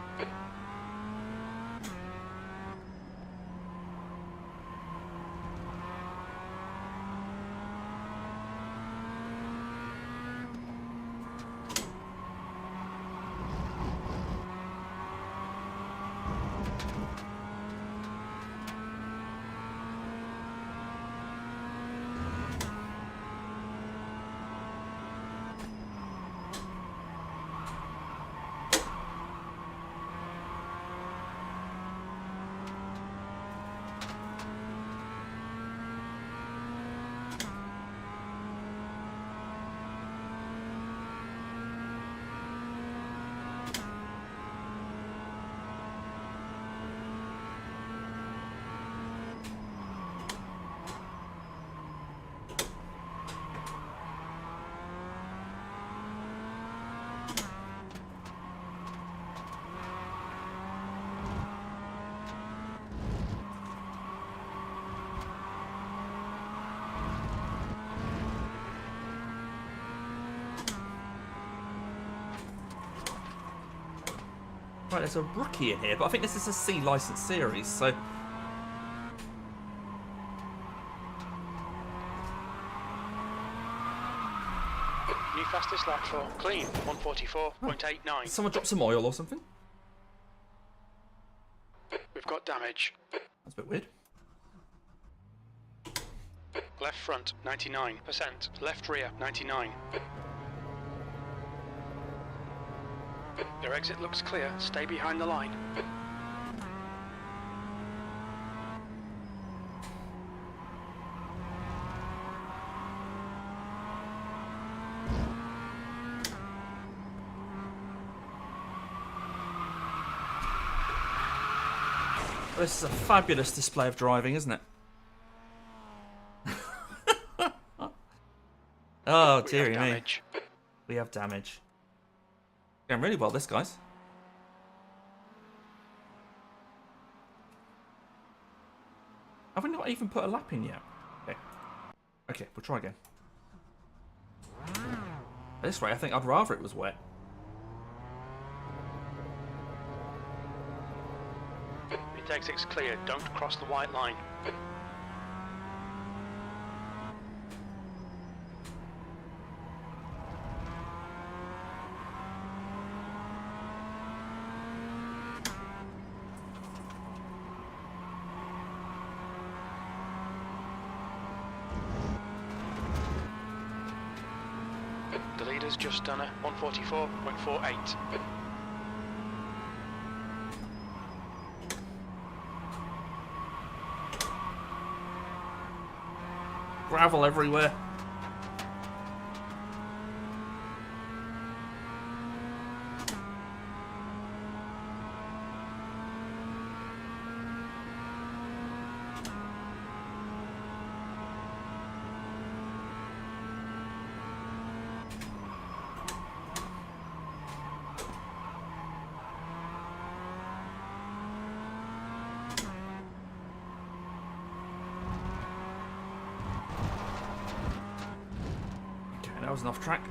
Speaker 1: Right, there's a rookie in here, but I think this is a C licensed series, so...
Speaker 2: New fastest lap for clean, 144.89.
Speaker 1: Someone dropped some oil or something?
Speaker 2: We've got damage.
Speaker 1: That's a bit weird.
Speaker 2: Left front, 99%. Left rear, 99. Your exit looks clear. Stay behind the line.
Speaker 1: This is a fabulous display of driving, isn't it? Oh, dearie me. We have damage. Going really well, this guy's. Have we not even put a lap in yet? Okay. Okay, we'll try again. At this rate, I think I'd rather it was wet.
Speaker 2: Pit exit's clear. Don't cross the white line. The leader's just done a 144.48.
Speaker 1: Gravel everywhere. That was an off track.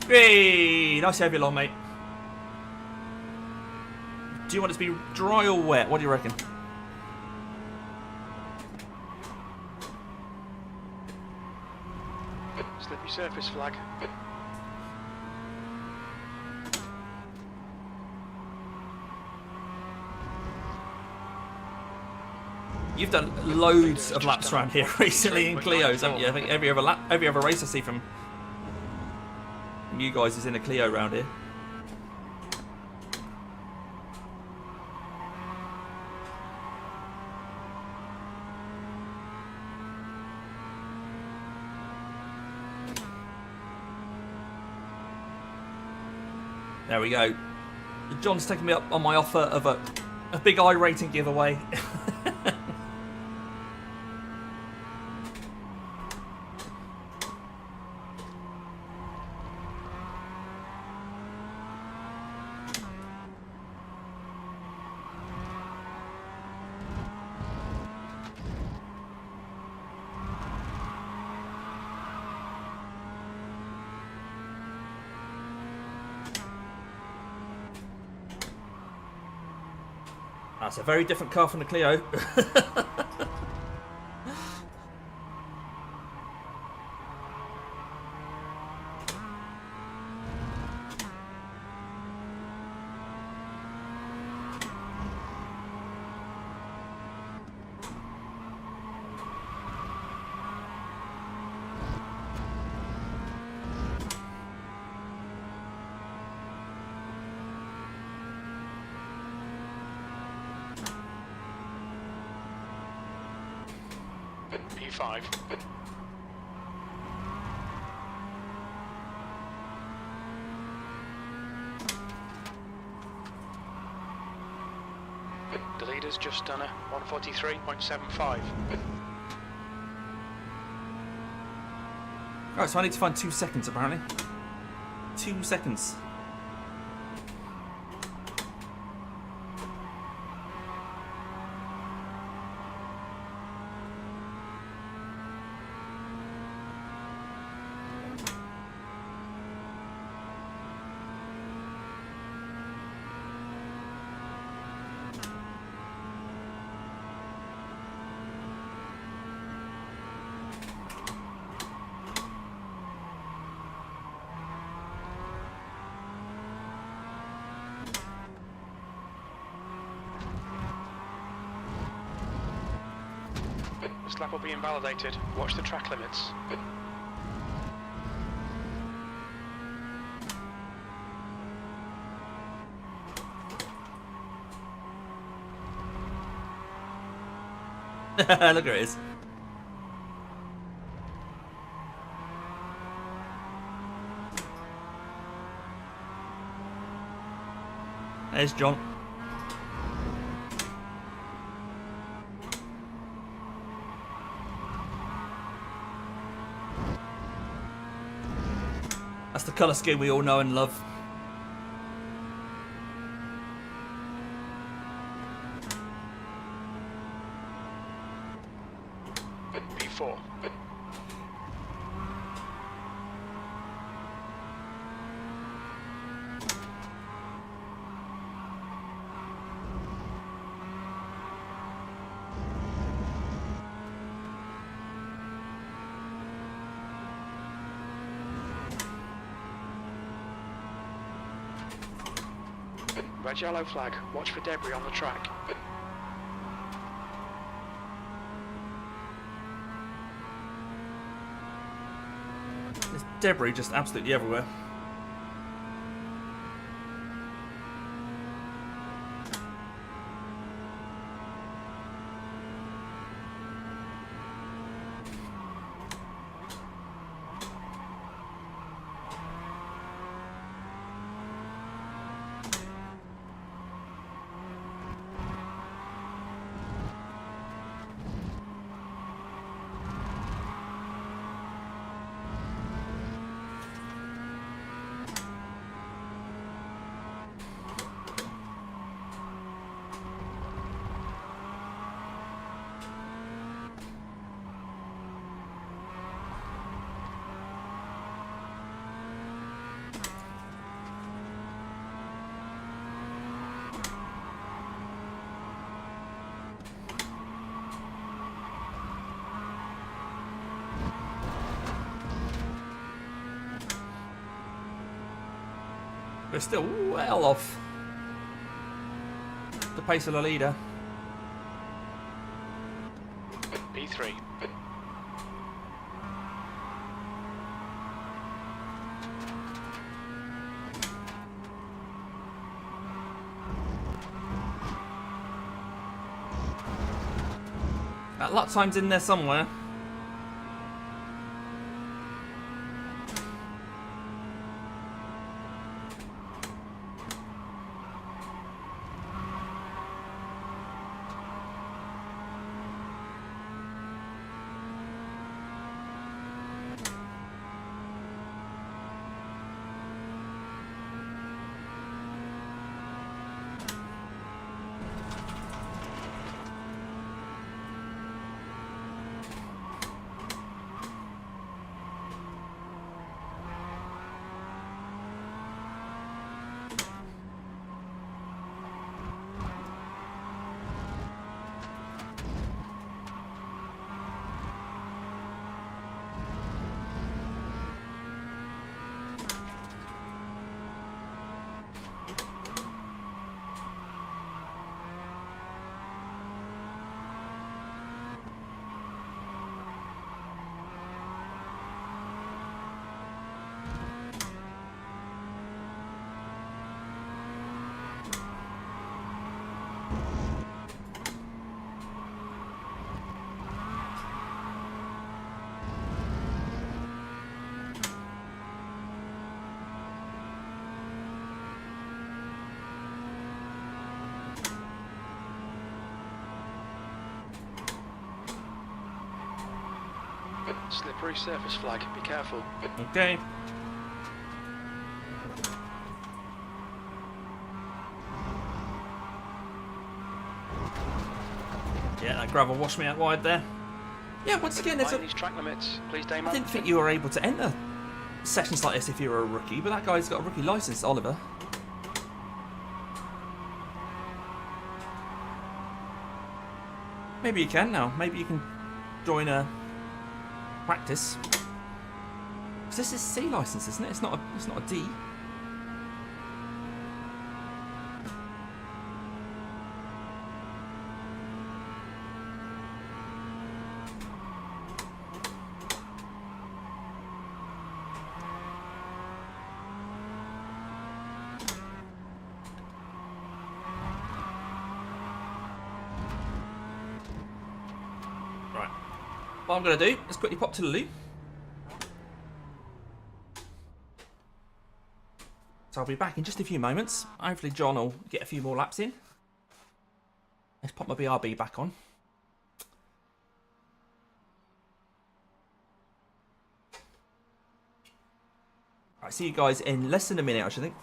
Speaker 1: Hey, nice to have you along, mate. Do you want it to be dry or wet? What do you reckon?
Speaker 2: Slippery surface flag.
Speaker 1: You've done loads of laps around here recently in Clios, haven't you? I think every other race I see from you guys is in a Clio around here. There we go. John's taking me up on my offer of a big iRacing giveaway. That's a very different car from the Clio.
Speaker 2: P5. The leader's just done a 143.75.
Speaker 1: Right, so I need to find 2 seconds apparently. 2 seconds.
Speaker 2: This lap will be invalidated. Watch the track limits.
Speaker 1: Look where it is. There's John. That's the colour scheme we all know and love.
Speaker 2: P4. Red yellow flag. Watch for debris on the track.
Speaker 1: There's debris just absolutely everywhere. We're still well off the pace of the leader.
Speaker 2: P3.
Speaker 1: That lap time's in there somewhere.
Speaker 2: Slippery surface flag, be careful.
Speaker 1: Okay. Yeah, that gravel washed me out wide there. Yeah, once again, there's
Speaker 2: Mind these track limits, please, Damo.
Speaker 1: I didn't think you were able to enter sessions like this if you were a rookie, but that guy's got a rookie license, Oliver. Maybe you can now. Maybe you can join a practice. 'Cause this is C license, isn't it? It's not a D. Right. What I'm going to do is quickly pop to the loo. So I'll be back in just a few moments. Hopefully John will get a few more laps in. Let's pop my BRB back on. Alright, see you guys in less than a minute, I should think.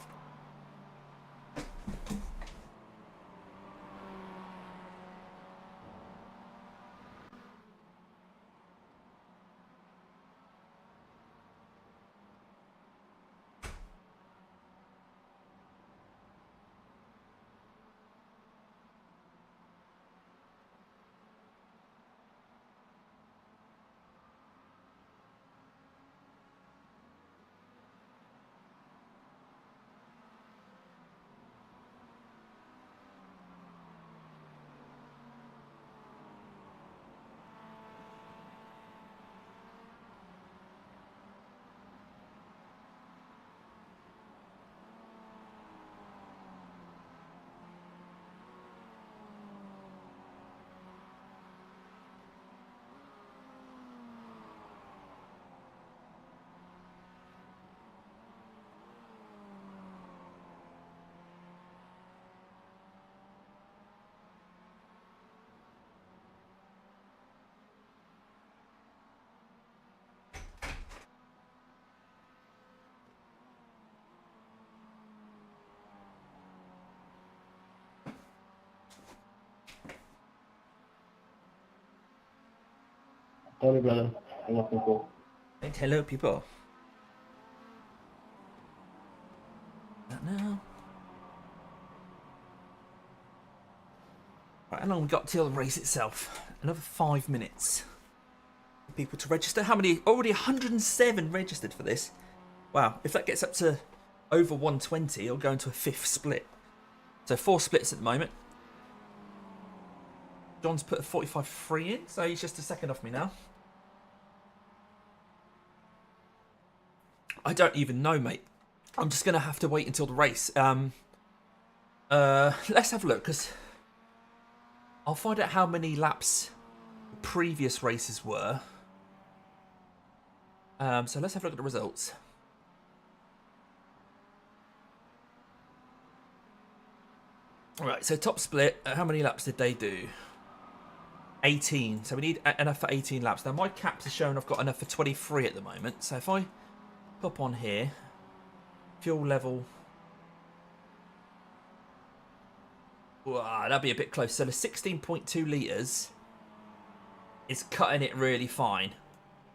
Speaker 3: Sorry, brother. I'm not people.
Speaker 1: And hello, people. Not now. Right, how long we got till the race itself? Another 5 minutes. For people to register. How many? Already 107 registered for this. Wow, if that gets up to over 120, it'll go into a 5th split. So 4 splits at the moment. John's put a 45.3 in, so he's just a second off me now. I don't even know, mate. I'm just going to have to wait until the race. Let's have a look, because I'll find out how many laps the previous races were. So let's have a look at the results. Alright, so top split, how many laps did they do? 18. So we need enough for 18 laps. Now my caps are showing I've got enough for 23 at the moment. So if I pop on here, fuel level. Wow, that'd be a bit close. So the 16.2 litres is cutting it really fine.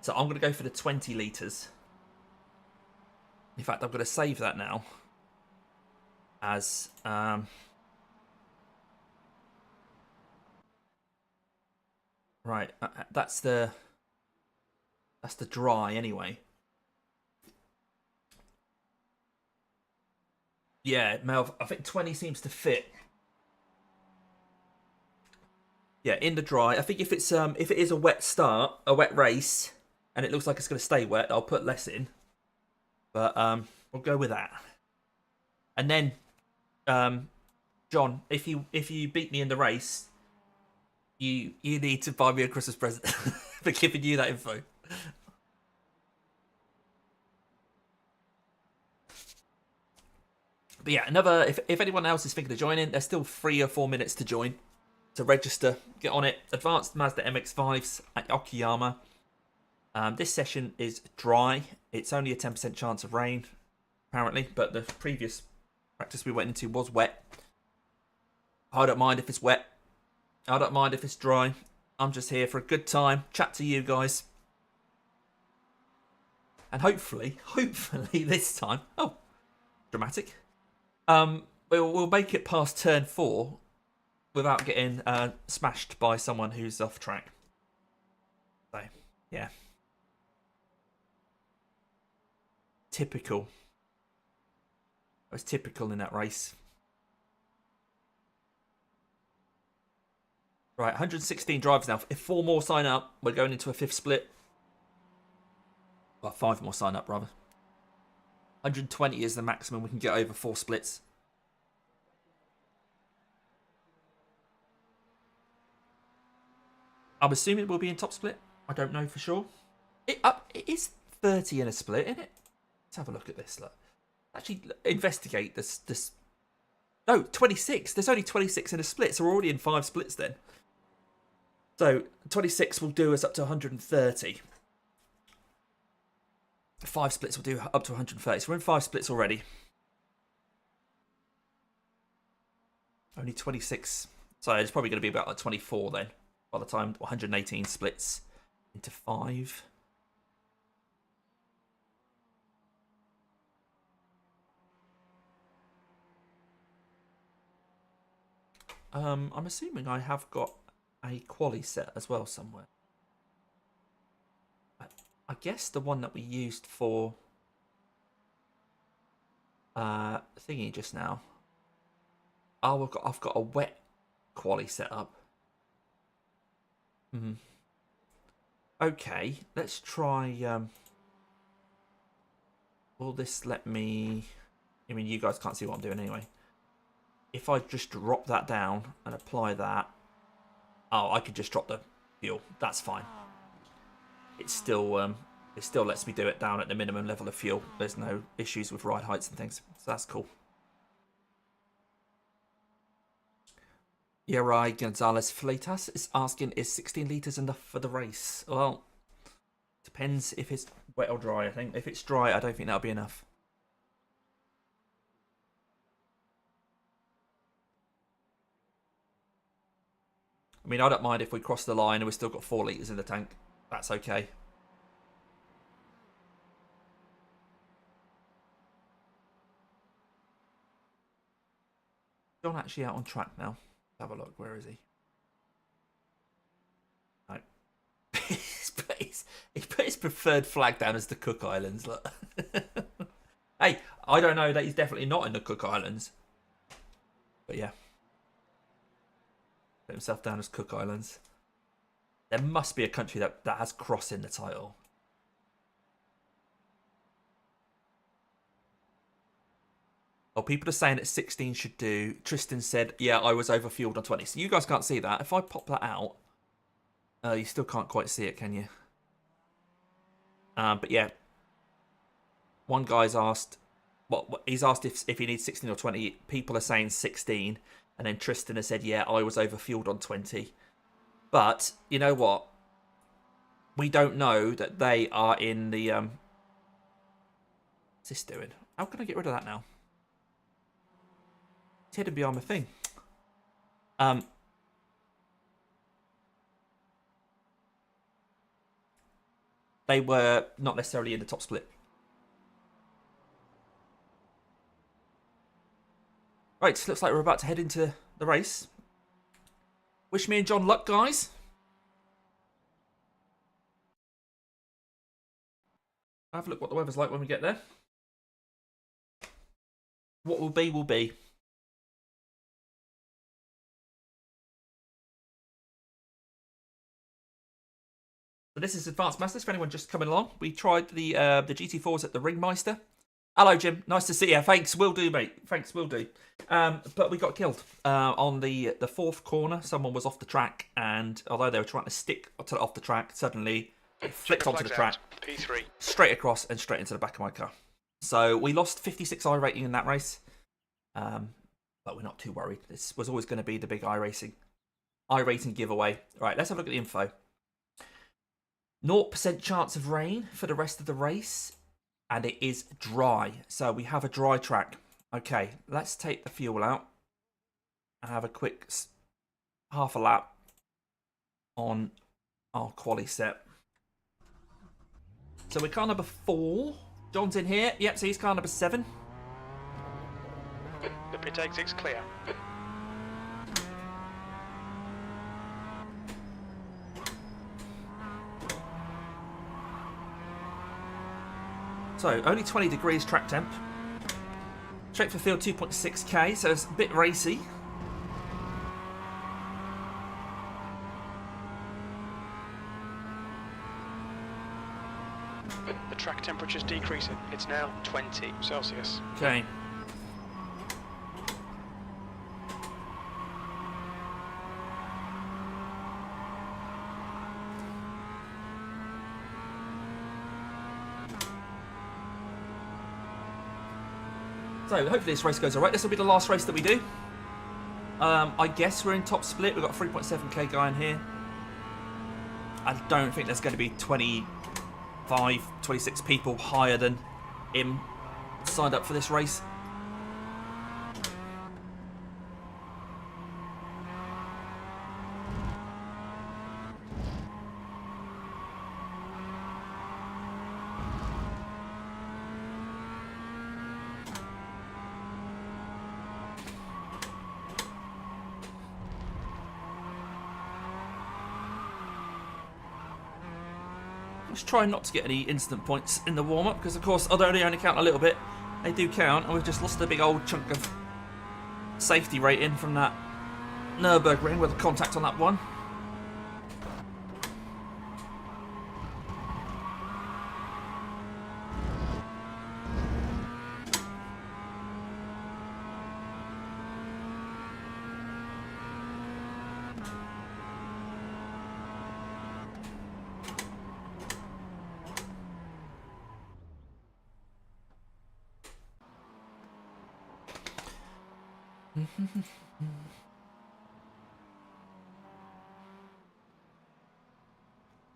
Speaker 1: So I'm going to go for the 20 litres. In fact, I'm going to save that now as right. That's the dry anyway. Yeah, Mel, I think 20 seems to fit. Yeah, in the dry. I think if it is a wet start, a wet race, and it looks like it's going to stay wet, I'll put less in. But we'll go with that. And then, John, if you beat me in the race, you need to buy me a Christmas present for giving you that info. But yeah, another. If anyone else is thinking of joining, there's still 3 or 4 minutes to join. To register, get on it. Advanced Mazda MX-5s at Okayama. This session is dry. It's only a 10% chance of rain, apparently, but the previous practice we went into was wet. I don't mind if it's wet. I don't mind if it's dry. I'm just here for a good time, chat to you guys. And hopefully this time, oh, dramatic. We'll make it past turn 4 without getting smashed by someone who's off track. So, yeah. Typical. It was typical in that race. Right, 116 drivers now. If 4 more sign up, we're going into a 5th split. Well, 5 more sign up, rather. 120 is the maximum we can get over 4 splits. I'm assuming we'll be in top split. I don't know for sure. It is 30 in a split, isn't it? Let's have a look at this. Look. Actually, investigate this. No, 26. There's only 26 in a split, so we're already in 5 splits then. So 26 will do us up to 130. 5 splits will do up to 130. So we're in 5 splits already. Only 26. So it's probably going to be about like 24 then. By the time 118 splits into 5. I'm assuming I have got a quali set as well somewhere. I guess the one that we used for thingy just now. Oh, I've got a wet quali set up. Okay, let's try. Will this let me? I mean, you guys can't see what I'm doing anyway. If I just drop that down and apply that, oh, I could just drop the fuel. That's fine. It still lets me do it down at the minimum level of fuel. There's no issues with ride heights and things, so that's cool. Yeah, right. Gonzalez Fleitas is asking, is 16 litres enough for the race? Well, depends if it's wet or dry, I think. If it's dry, I don't think that'll be enough. I mean, I don't mind if we cross the line and we've still got 4 litres in the tank. That's okay. John actually out on track now. Have a look. Where is he? No. He put his preferred flag down as the Cook Islands. Look. Hey, I don't know that he's definitely not in the Cook Islands. But yeah. Put himself down as Cook Islands. There must be a country that has cross in the title. Oh, people are saying that 16 should do. Tristan said, yeah, I was overfueled on 20. So you guys can't see that. If I pop that out, you still can't quite see it, can you? But yeah. One guy's asked, he's asked if he needs 16 or 20. People are saying 16. And then Tristan has said, yeah, I was overfueled on 20. But, you know what? We don't know that they are in the... What's this doing? How can I get rid of that now? It's hidden behind my thing. They were not necessarily in the top split. Right, looks like we're about to head into the race. Wish me and John luck, guys. Have a look what the weather's like when we get there. What will be, will be. So this is Advanced Masters for anyone just coming along. We tried the GT4s at the Ringmeister. Hello, Jim. Nice to see you. Thanks, will do, mate. Thanks, will do. But we got killed on the fourth corner. Someone was off the track, and although they were trying to stick off the track, suddenly it flicked onto the track,
Speaker 2: P3,
Speaker 1: straight across and straight into the back of my car. So we lost 56 iRating in that race, but we're not too worried. This was always going to be the big iRating giveaway. Right, let's have a look at the info. 0% chance of rain for the rest of the race. And it is dry. So we have a dry track. Okay, let's take the fuel out. And have a quick half a lap on our quali set. So we're car number 4. John's in here. Yep, so he's car number 7.
Speaker 2: The pit exit's clear.
Speaker 1: So, only 20 degrees track temp. Straight for field 2.6k, so it's a bit racy.
Speaker 2: The track temperature's decreasing. It's now 20 Celsius.
Speaker 1: Okay. So hopefully this race goes alright. This will be the last race that we do. I guess we're in top split. We've got a 3.7k guy in here. I don't think there's going to be 25, 26 people higher than him signed up for this race. Let's try not to get any instant points in the warm-up, because of course, although they only count a little bit, they do count, and we've just lost a big old chunk of safety rating from that Nürburgring with a contact on that one.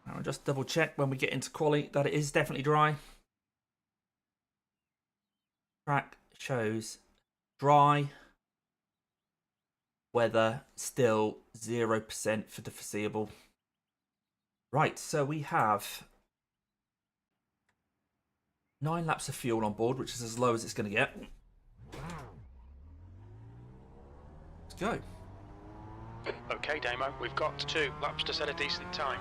Speaker 1: I'll just double check when we get into quali that it is definitely dry. Track shows dry. Weather still 0% for the foreseeable. Right, so we have 9 laps of fuel on board, which is as low as it's going to get. Let's go.
Speaker 2: Okay, Damo, we've got 2 laps to set a decent time.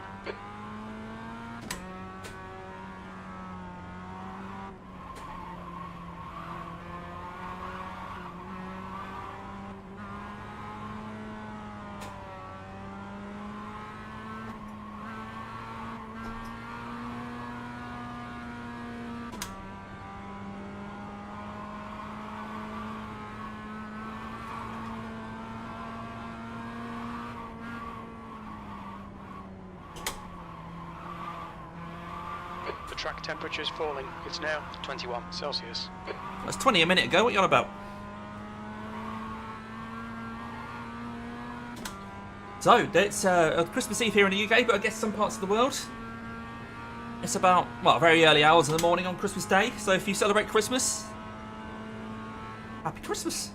Speaker 2: track temperature's falling. It's now 21 Celsius.
Speaker 1: That's 20 a minute ago. What are you on about? So, it's Christmas Eve here in the UK, but I guess some parts of the world. It's about, well, very early hours in the morning on Christmas Day. So if you celebrate Christmas, happy Christmas.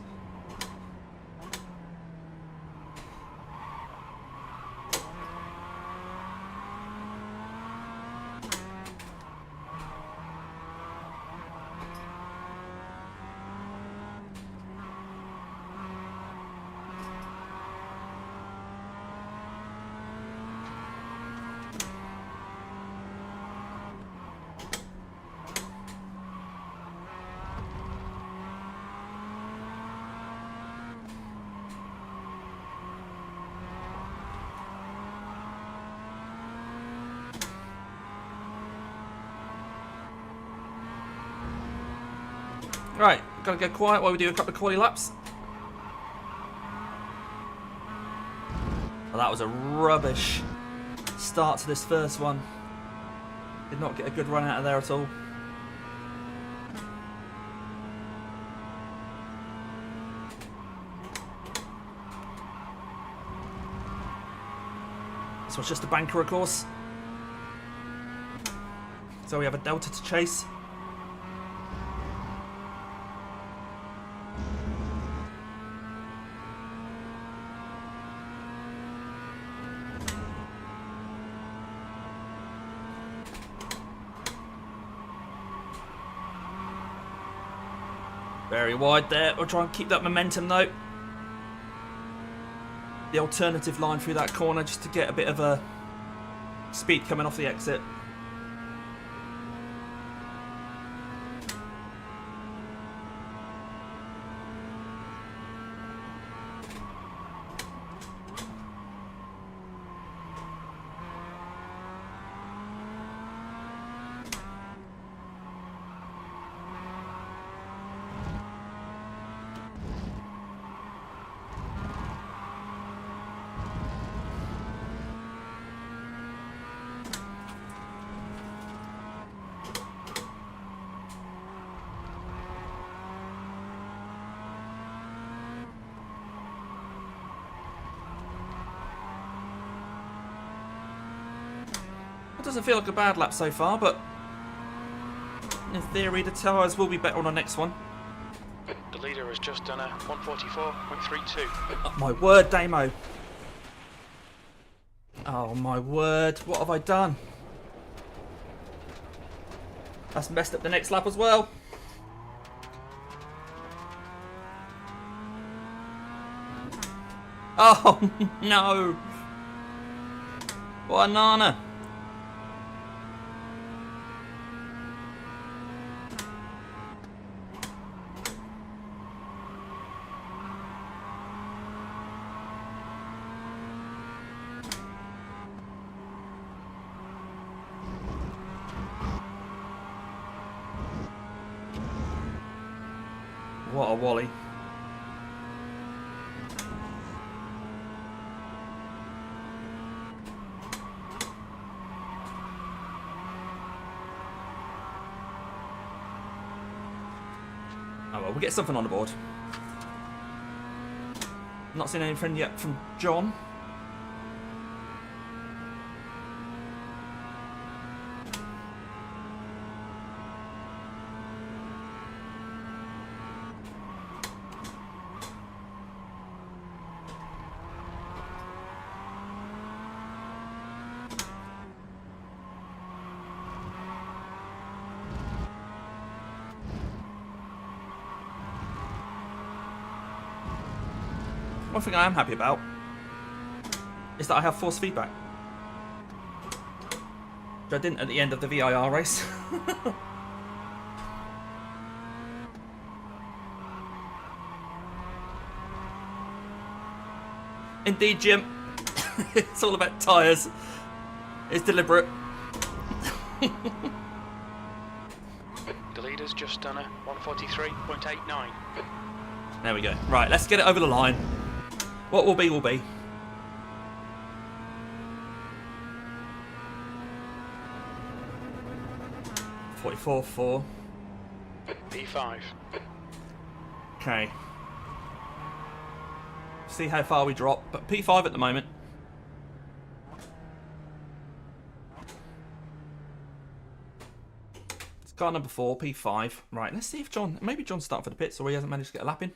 Speaker 1: Right, gotta go quiet while we do a couple of quali laps. Oh, that was a rubbish start to this first one. Did not get a good run out of there at all. This one's just a banker, of course. So we have a delta to chase. Very wide there. We'll try and keep that momentum though. The alternative line through that corner just to get a bit of a speed coming off the exit. Doesn't feel like a bad lap so far, but in theory the tyres will be better on the next one.
Speaker 2: The leader has just done a 144.32.
Speaker 1: Oh, my word, Damo. Oh my word, what have I done? That's messed up the next lap as well. Oh no. What a nana. What a wally. Oh well, we'll get something on the board. Not seen anything yet from John. One thing I am happy about is that I have force feedback, which I didn't at the end of the VIR race. Indeed, Jim. It's all about tyres. It's deliberate.
Speaker 2: The leader's just done a 143.89.
Speaker 1: There we go. Right, let's get it over the line. What will be, will be. 44.4.
Speaker 2: P5.
Speaker 1: Okay. See how far we drop, but P5 at the moment. It's car number 4, P5. Right, let's see if maybe John's starting for the pits, or he hasn't managed to get a lap in.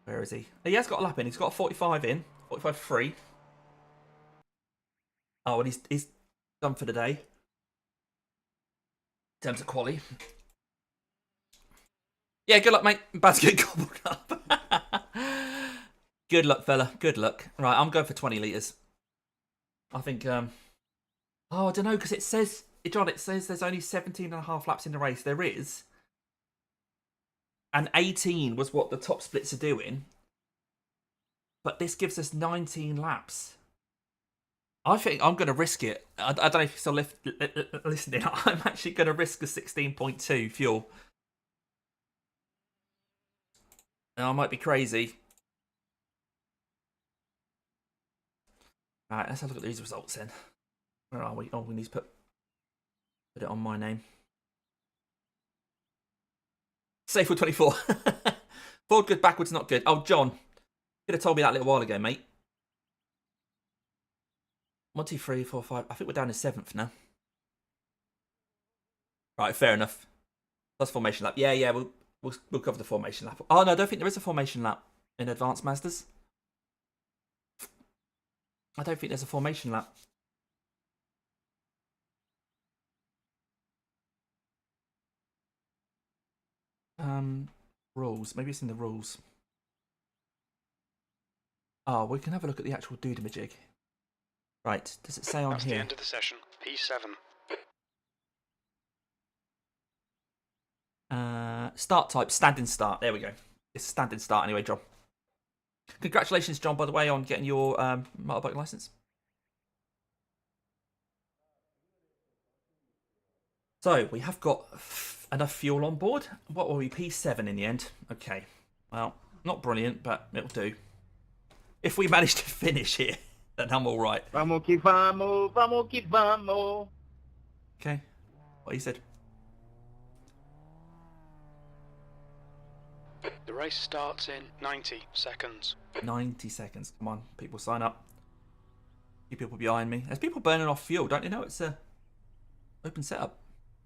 Speaker 1: Where is he? He has got a lap in. He's got a 45 in, 45.3. Oh, and he's done for the day. In terms of quali. Yeah, good luck, mate. About to get gobbled up. Good luck, fella. Good luck. Right, I'm going for 20 litres. I think, oh, I don't know, because it says, John, it says there's only 17.5 laps in the race. There is. And 18 was what the top splits are doing. But this gives us 19 laps. I think I'm going to risk it. I don't know if you're still listening. I'm actually going to risk a 16.2 fuel. Now, I might be crazy. Alright, let's have a look at these results then. Where are we? Oh, we need to put it on my name. Safe for 24. Forward good, backwards not good. Oh, John. You could have told me that a little while ago, mate. 1, 2, 3, 4, 5. I think we're down to 7th now. Right, fair enough. That's formation lap. Yeah, we'll cover the formation lap. Oh, no, I don't think there is a formation lap in Advanced Mazdas. I don't think there's a formation lap. Rules. Maybe it's in the rules. Oh, we can have a look at the actual doodamajig. Right, does it say on
Speaker 2: That's
Speaker 1: here?
Speaker 2: the end of the session. P7.
Speaker 1: Start type, standing start. There we go. It's standing start anyway, John. Congratulations, John, by the way, on getting your motorbike license. So, we have got enough fuel on board. What were we? P7 in the end. Okay. Well, not brilliant, but it'll do. If we manage to finish here, then I'm all right.
Speaker 3: Vamos que vamos, vamos que vamos.
Speaker 1: Okay. What he said.
Speaker 2: The race starts in 90 seconds.
Speaker 1: 90 seconds. Come on, people sign up. Few people behind me. There's people burning off fuel. Don't you know it's a open setup?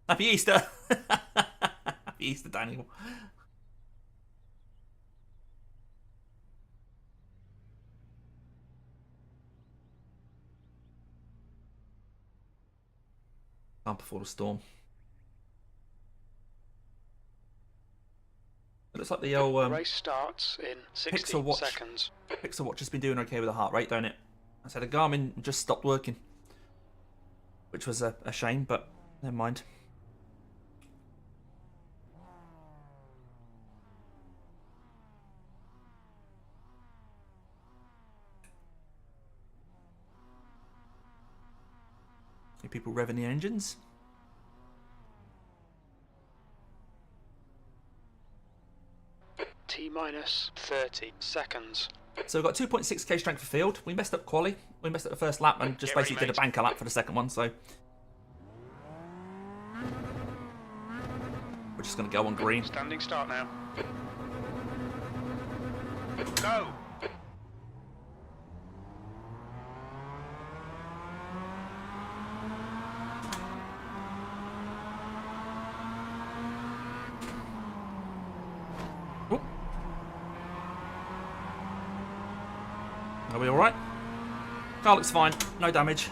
Speaker 1: Happy Easter. Happy Easter, Daniel. Calm before the storm. It looks like the old
Speaker 2: the race starts in 60 seconds.
Speaker 1: Pixel Watch has been doing okay with the heart rate, don't it? I said the Garmin just stopped working, which was a shame, but never mind. See people revving the engines.
Speaker 2: T-minus 30 seconds.
Speaker 1: So we've got 2.6k strength of field. We messed up quali. We messed up the first lap and just basically did a banker lap for the second one. So we're just going to go on green.
Speaker 2: Standing start now. Go!
Speaker 1: Are we alright? Car looks fine, no damage.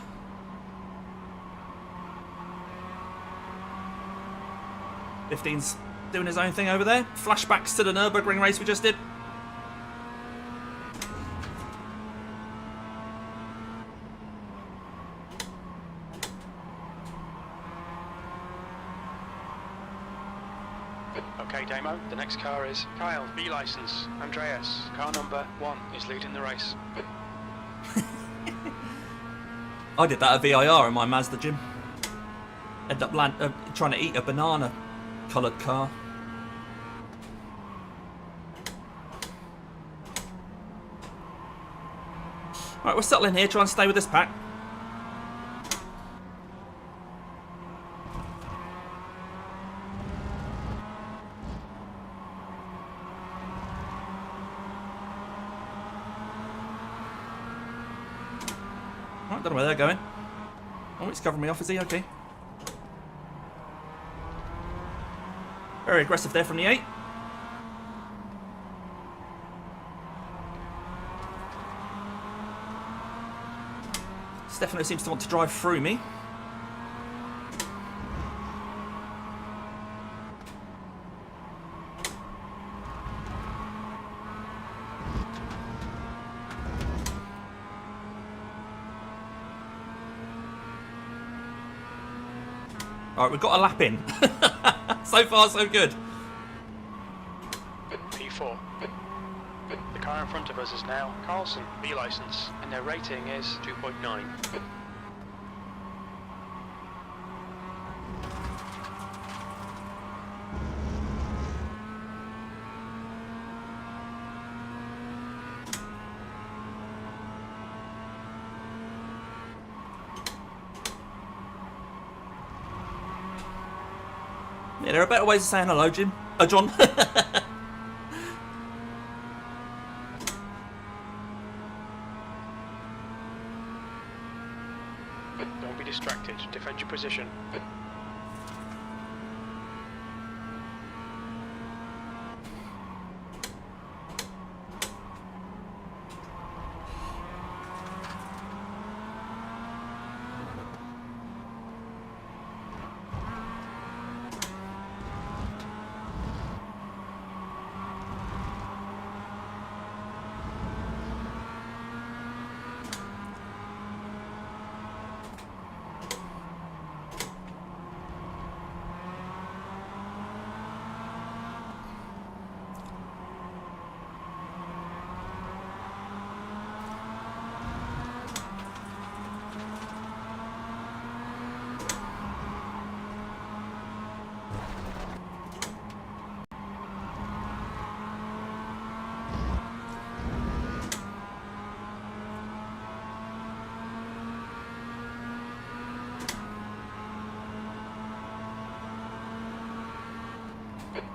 Speaker 1: '15's doing his own thing over there. Flashbacks to the Nürburgring race we just did.
Speaker 2: Okay, Damo, the next car is Kyle, B license, Andreas. Car number 1 is leading the race.
Speaker 1: I did that at VIR in my Mazda gym. Ended up trying to eat a banana coloured car. Right, we're settling here, trying to stay with this pack. don't know where they're going. Oh, he's covering me off, is he? Okay. Very aggressive there from the 8. Stefano seems to want to drive through me. Alright, we've got a lap in. So far, so good.
Speaker 2: P4. The car in front of us is now Carlson, B license, and their rating is 2.9.
Speaker 1: Yeah, there are better ways of saying hello, Jim. John.
Speaker 2: Don't be distracted. Defend your position.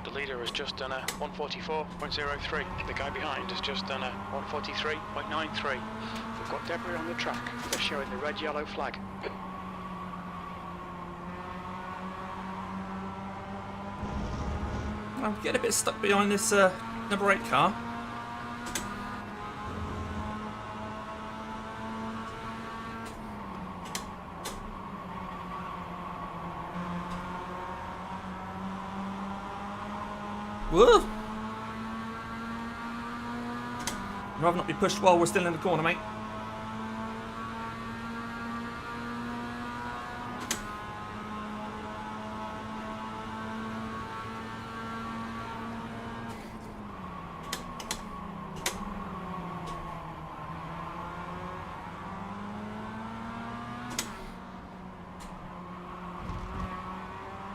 Speaker 2: The leader has just done a 144.03. The guy behind has just done a 143.93. We've got debris on the track. They're showing the red-yellow flag.
Speaker 1: I'm getting a bit stuck behind this number 8 car. Whoa! I'd rather not be pushed while we're still in the corner, mate.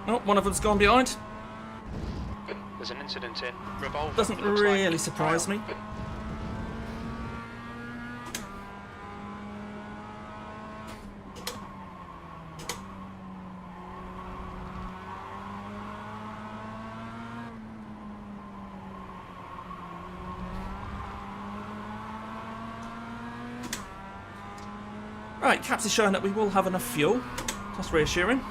Speaker 1: Oh, one of them's gone behind.
Speaker 2: There's an incident in Revolver.
Speaker 1: Doesn't really surprise me. Right, Caps is showing that we will have enough fuel. That's reassuring.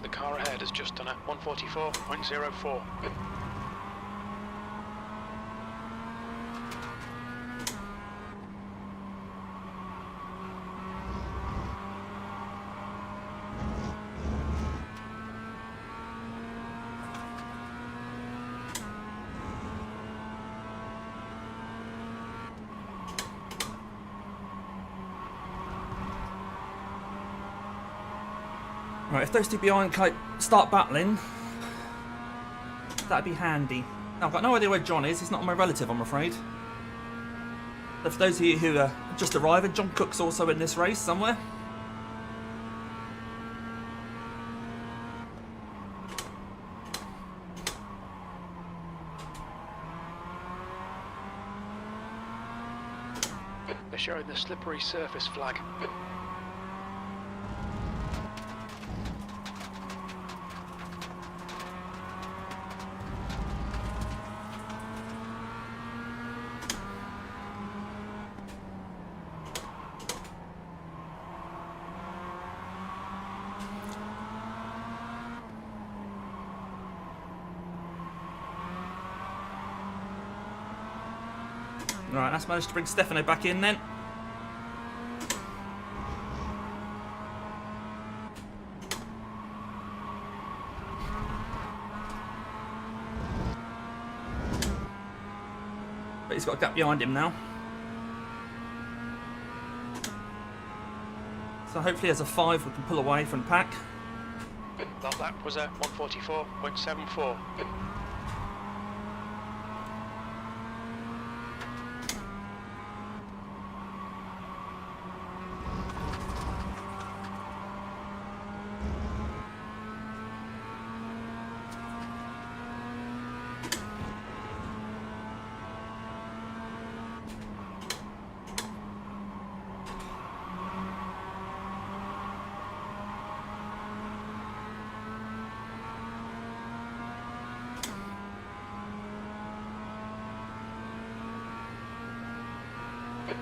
Speaker 2: The car ahead has just done a 144.04.
Speaker 1: Right, if those two behind start battling, that'd be handy. Now, I've got no idea where John is. He's not my relative, I'm afraid. But for those of you who are just arriving, John Cook's also in this race somewhere.
Speaker 2: They're showing the slippery surface flag.
Speaker 1: Right, that's managed to bring Stefano back in then. But he's got a gap behind him now. So hopefully as a 5 we can pull away from the pack.
Speaker 2: That lap was a 144.74.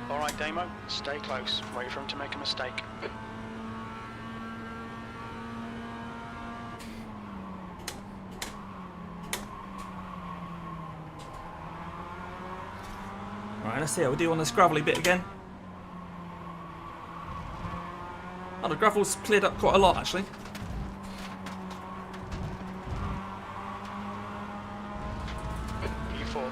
Speaker 2: Alright, Damo, stay close. Wait for him to make a mistake.
Speaker 1: Right, let's see how we do on this gravelly bit again. Oh, the gravel's cleared up quite a lot actually.
Speaker 2: P4.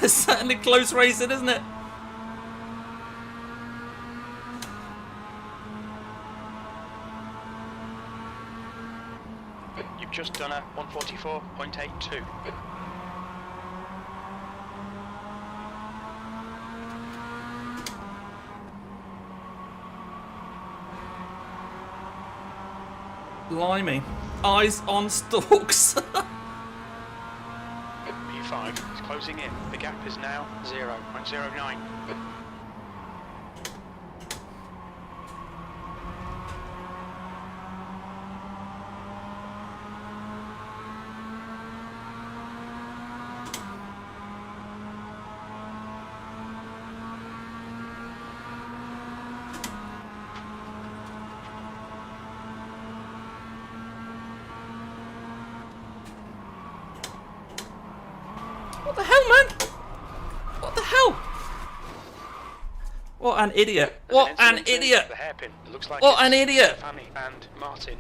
Speaker 1: It's certainly close racing, isn't it?
Speaker 2: You've just done a 144.82.
Speaker 1: Blimey. Eyes on stalks.
Speaker 2: P5 is closing in. The gap is now 0.09.
Speaker 1: What the hell, man? What the hell? What an idiot. What an idiot.
Speaker 2: The hairpin. It looks like
Speaker 1: What an idiot.
Speaker 2: Fanny and Martin.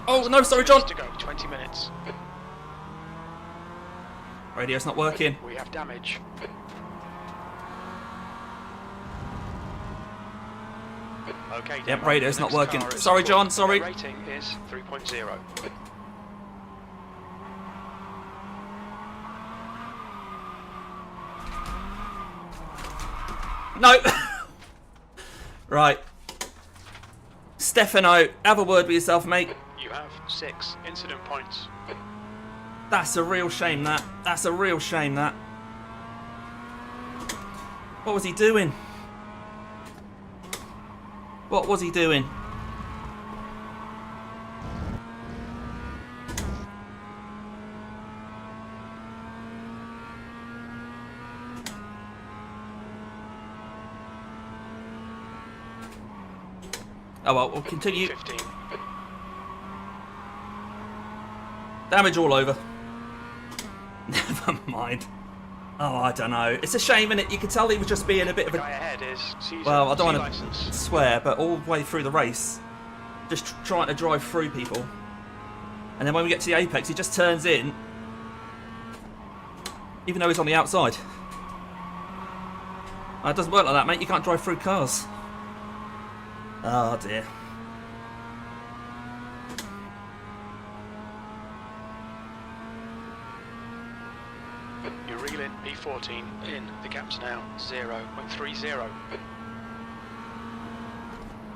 Speaker 1: Oh, no, sorry, John.
Speaker 2: To go, 20 minutes.
Speaker 1: Radio's not working.
Speaker 2: We have damage. Okay.
Speaker 1: Yep,
Speaker 2: Demo,
Speaker 1: radio's
Speaker 2: the
Speaker 1: not
Speaker 2: next
Speaker 1: working.
Speaker 2: car is
Speaker 1: Sorry,
Speaker 2: full.
Speaker 1: John, sorry.
Speaker 2: The rating is 3.0.
Speaker 1: No. Right. Stefano, have a word with yourself, mate.
Speaker 2: You have 6 incident points.
Speaker 1: That's a real shame, that. That's a real shame, that. What was he doing? What was he doing? Oh well, we'll continue.
Speaker 2: 15.
Speaker 1: Damage all over. Never mind. Oh, I don't know. It's a shame, innit? You could tell he was just being a bit of
Speaker 2: The guy
Speaker 1: a...
Speaker 2: ahead is Caesar.
Speaker 1: Well, I don't want
Speaker 2: license.
Speaker 1: to swear, but all the way through the race, just trying to drive through people. And then when we get to the apex, he just turns in even though he's on the outside. It doesn't work like that, mate. You can't drive through cars. Oh dear.
Speaker 2: You're reeling P14 in. The gap's now 0.30.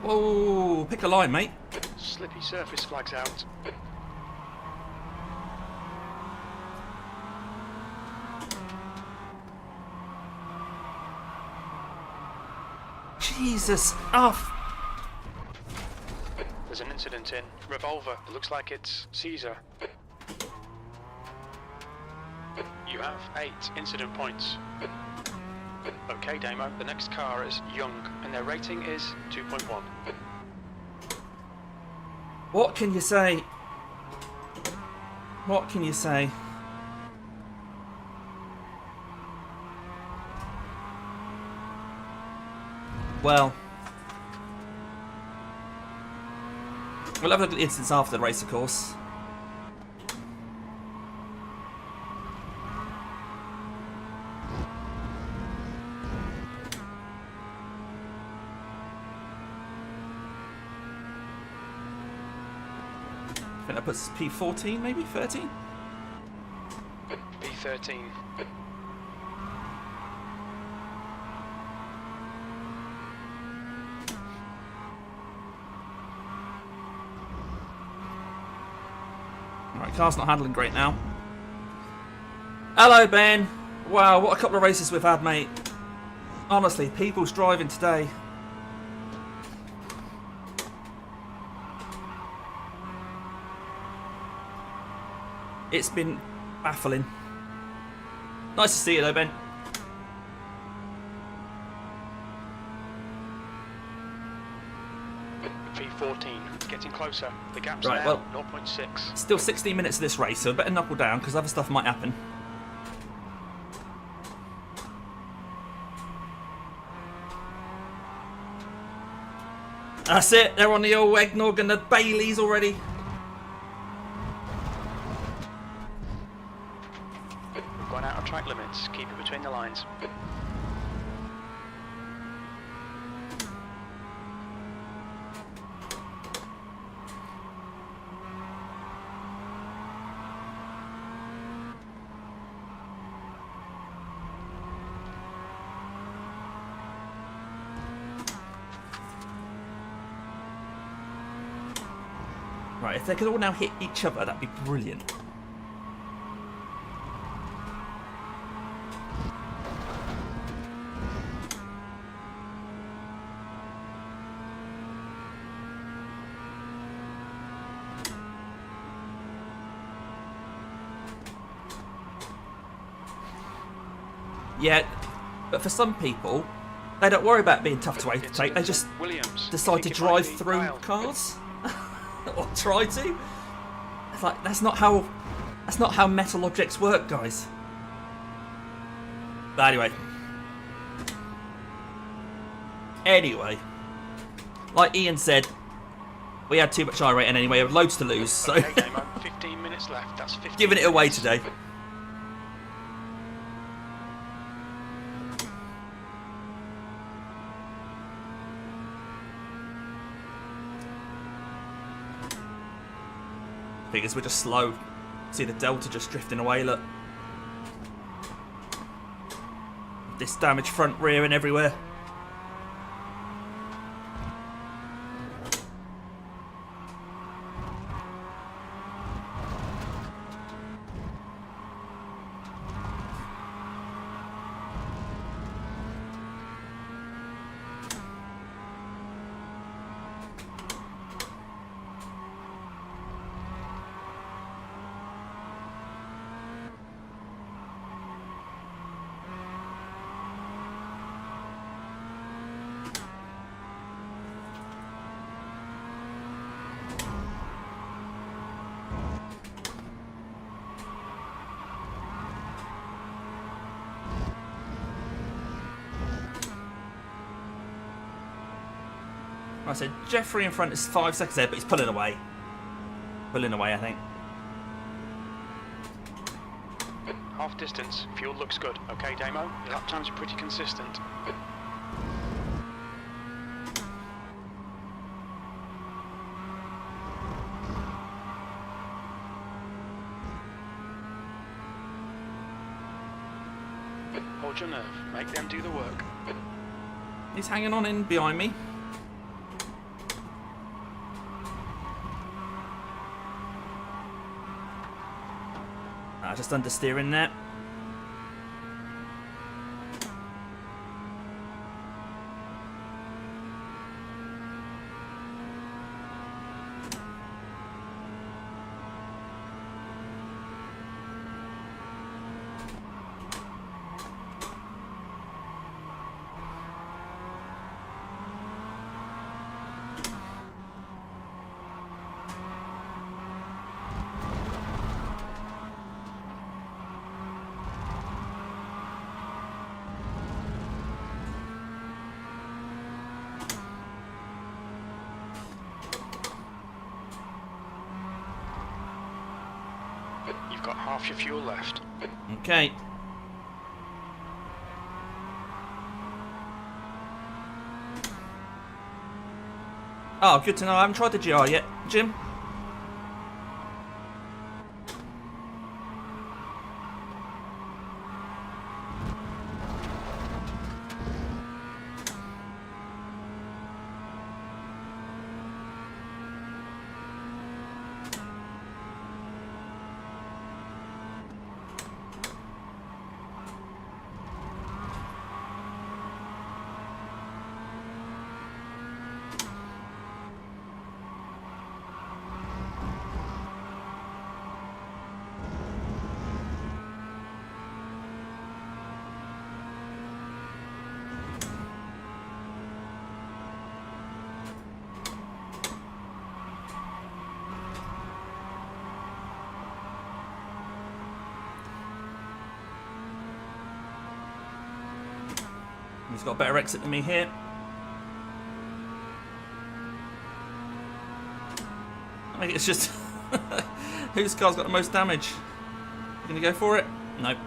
Speaker 1: Whoa, pick a line, mate.
Speaker 2: Slippy surface flags out.
Speaker 1: Jesus. Oh.
Speaker 2: There's an incident in Revolver. It looks like it's Caesar. You have 8 incident points. Okay, Damo, the next car is Young, and their rating is 2.1.
Speaker 1: What can you say? What can you say? Well, we'll have a look at the instance after the race, of course. I think that puts P14, maybe 13.
Speaker 2: P13.
Speaker 1: Right, car's not handling great now. Hello, Ben. Wow, what a couple of races we've had, mate. Honestly, people's driving today. It's been baffling. Nice to see you, though, Ben.
Speaker 2: P14, getting closer. The gap's
Speaker 1: Right,
Speaker 2: now
Speaker 1: well,
Speaker 2: 0.6.
Speaker 1: Still 16 minutes of this race, so I better knuckle down because other stuff might happen. That's it. They're on the old eggnog and the Baileys already.
Speaker 2: We've gone out of track limits. Keep it between the lines.
Speaker 1: Right, if they could all now hit each other, that'd be brilliant. Yeah, but for some people, they don't worry about being tough to overtake. They just decide to drive through cars. Or try to. It's like that's not how metal objects work, guys. But anyway, like Ian said, we had too much iRacing anyway. We have loads to lose, so
Speaker 2: Okay, 15 minutes left. That's 15
Speaker 1: giving it away
Speaker 2: minutes.
Speaker 1: today. Because we're just slow. See the Delta just drifting away, look. This damaged front, rear and everywhere. I said Jeffrey in front is 5 seconds there, but he's pulling away. Pulling away, I think.
Speaker 2: half distance. Fuel looks good. Okay, Damo? Your lap times are pretty consistent. Hold your nerve. Make them do the work.
Speaker 1: He's hanging on in behind me. Just understeering there.
Speaker 2: You've got half your fuel left.
Speaker 1: Okay. Oh, good to know. I haven't tried the GR yet. Jim? He's got a better exit than me here. I think it's just whose car's got the most damage. You gonna go for it? Nope.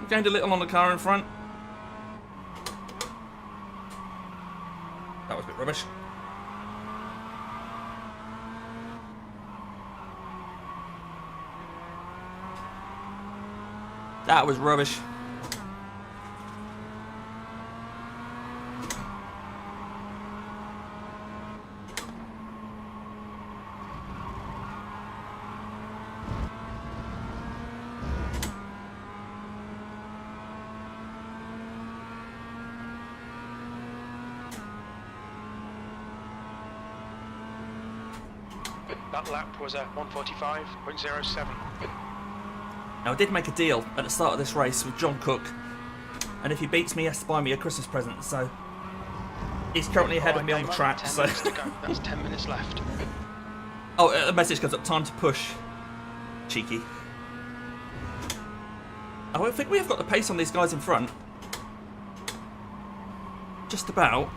Speaker 1: Gained a little on the car in front. That was a bit rubbish. That was rubbish.
Speaker 2: That lap was a 1:45.07.
Speaker 1: Now, I did make a deal at the start of this race with John Cook, and if he beats me, he has to buy me a Christmas present, so he's currently ahead of me on the track.
Speaker 2: 10
Speaker 1: So
Speaker 2: minutes to go. That's 10 minutes left.
Speaker 1: oh, a message comes up, time to push. Cheeky. I think we have got the pace on these guys in front. Just about.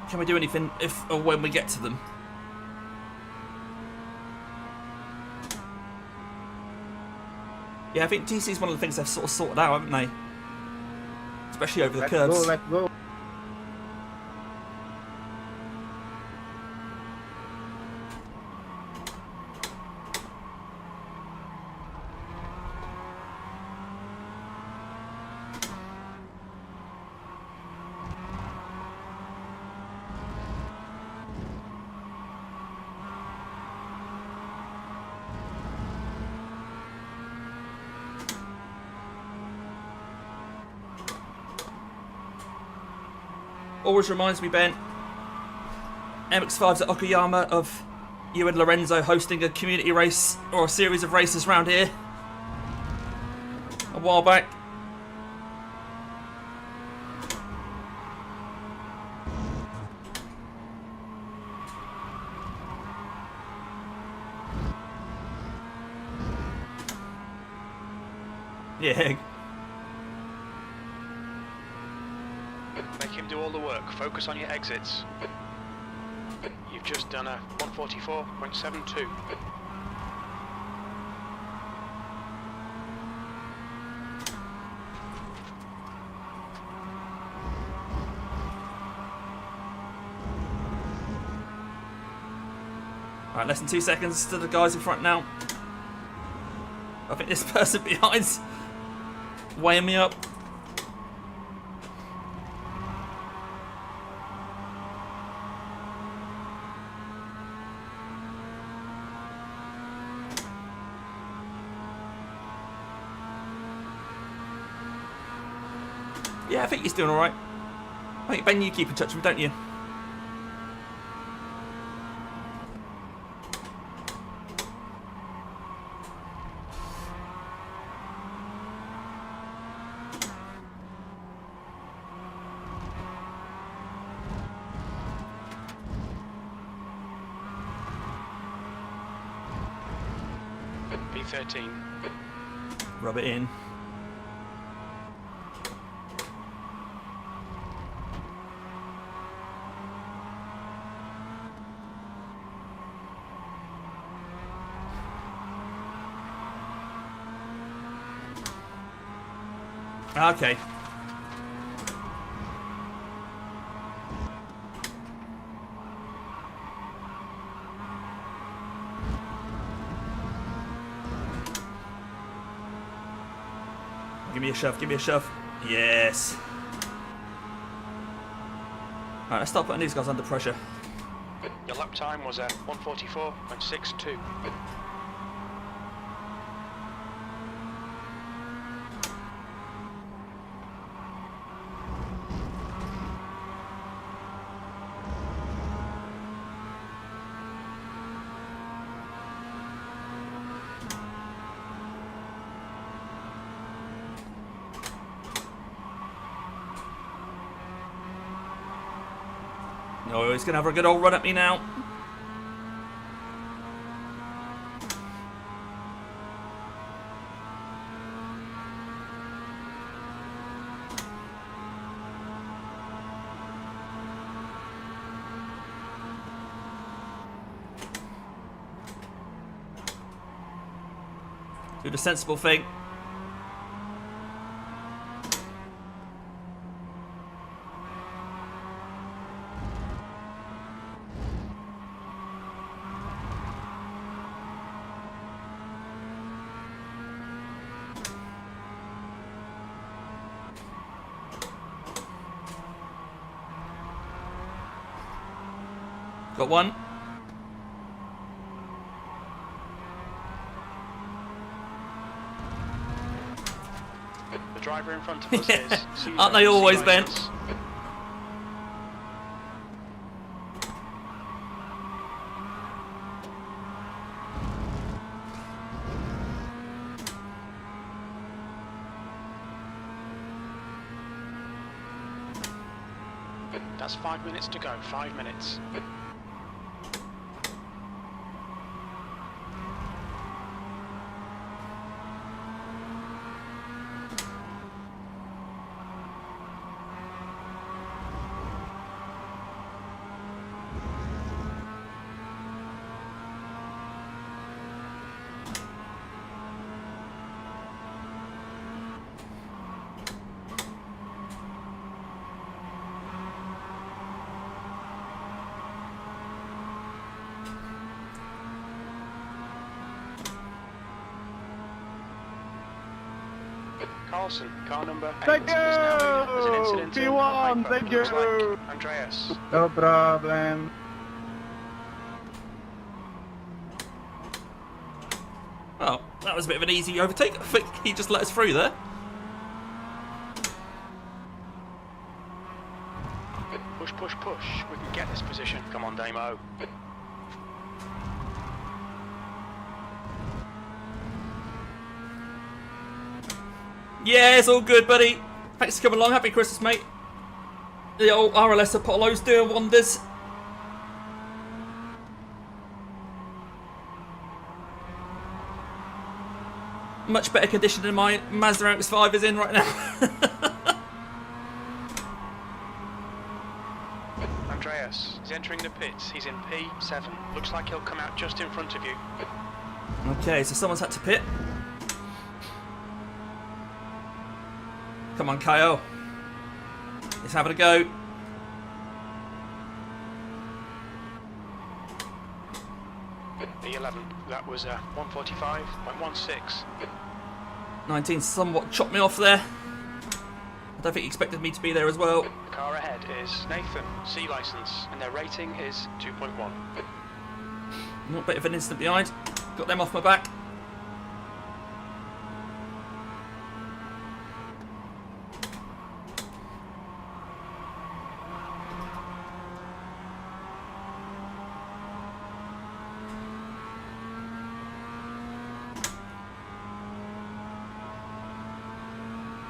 Speaker 1: Can we do anything if or when we get to them? Yeah, I think TC is one of the things they've sort of sorted out, haven't they? Especially over the curves.
Speaker 3: Let's go.
Speaker 1: Always reminds me, Ben, MX-5's at Okayama, of you and Lorenzo hosting a community race or a series of races around here a while back. Yeah.
Speaker 2: Make him do all the work. Focus on your exits. You've just done a 144.72.
Speaker 1: Alright, less than 2 seconds to the guys in front now. I think this person behind's weighing me up. Yeah, I think he's doing alright. I think, Ben, you keep in touch with me, don't you?
Speaker 2: P13.
Speaker 1: Rub it in. Okay. Give me a shove, give me a shove. Yes. Alright, let's start putting these guys under pressure.
Speaker 2: Your lap time was at 144.62.
Speaker 1: Oh, he's going to have a good old run at me now. Do the sensible thing. Got one.
Speaker 2: The driver in front of us is Caesar.
Speaker 1: Aren't they always, Ben?
Speaker 2: That's 5 minutes to go. 5 minutes. Carlson, car number 8
Speaker 3: Thank
Speaker 2: is now in as an
Speaker 3: you!
Speaker 2: incident in
Speaker 3: P1,
Speaker 2: Hyper.
Speaker 3: thank
Speaker 2: Looks
Speaker 3: you!
Speaker 2: like Andreas.
Speaker 3: No problem.
Speaker 1: Oh, that was a bit of an easy overtake. I think he just let us through there.
Speaker 2: Push, push, push. We can get this position. Come on, Damo.
Speaker 1: Yeah, it's all good, buddy. Thanks for coming along. Happy Christmas, mate. The old RLS Apollo's doing wonders. much better condition than my Mazda MX-5 is in right now.
Speaker 2: Andreas is entering the pits. He's in P7. Looks like he'll come out just in front of you.
Speaker 1: Okay, so someone's had to pit. Come on, Kyle. Let's have it a go.
Speaker 2: P11. That was 145.16.
Speaker 1: 19 somewhat chopped me off there. I don't think he expected me to be there as well.
Speaker 2: The car ahead is Nathan, C license, and their rating is 2.1.
Speaker 1: Not a bit of an instant behind. Got them off my back.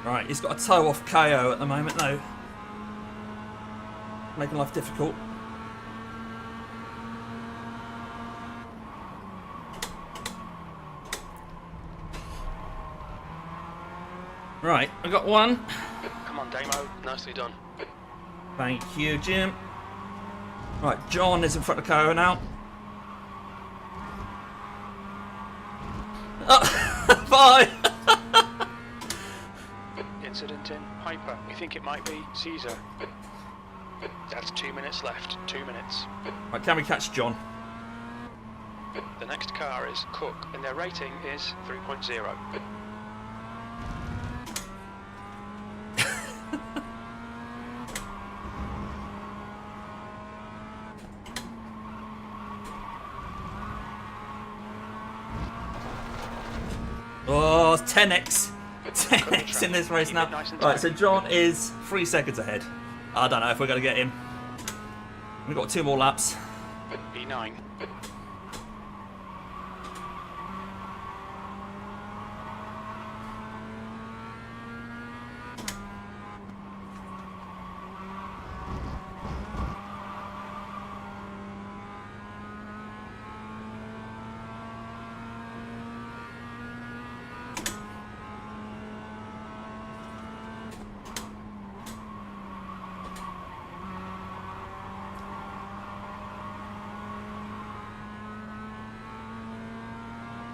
Speaker 1: Right, he's got a toe off KO at the moment though. Making life difficult. Right, I got one.
Speaker 2: Come on, Damo. Nicely done.
Speaker 1: Thank you, Jim. Right, John is in front of KO now. Oh, bye!
Speaker 2: Incident in Hyper. We think it might be Caesar. That's 2 minutes left. 2 minutes.
Speaker 1: Right, can we catch John?
Speaker 2: The next car is Cook, and their rating is 3.0.
Speaker 1: Oh, it's 10x. 10x in this race now. Right, so John is 3 seconds ahead. I don't know if we're going to get him. We've got 2 more laps.
Speaker 2: B9.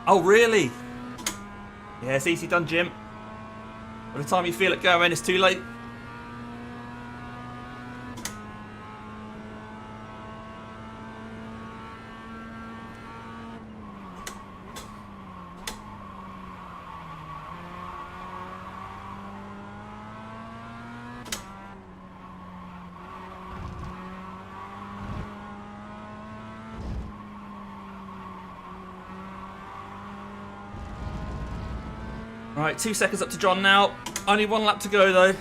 Speaker 1: Oh, really? Yeah, it's easy done, Jim. By the time you feel it going, it's too late. Right, 2 seconds up to John now. Only 1 lap to go though.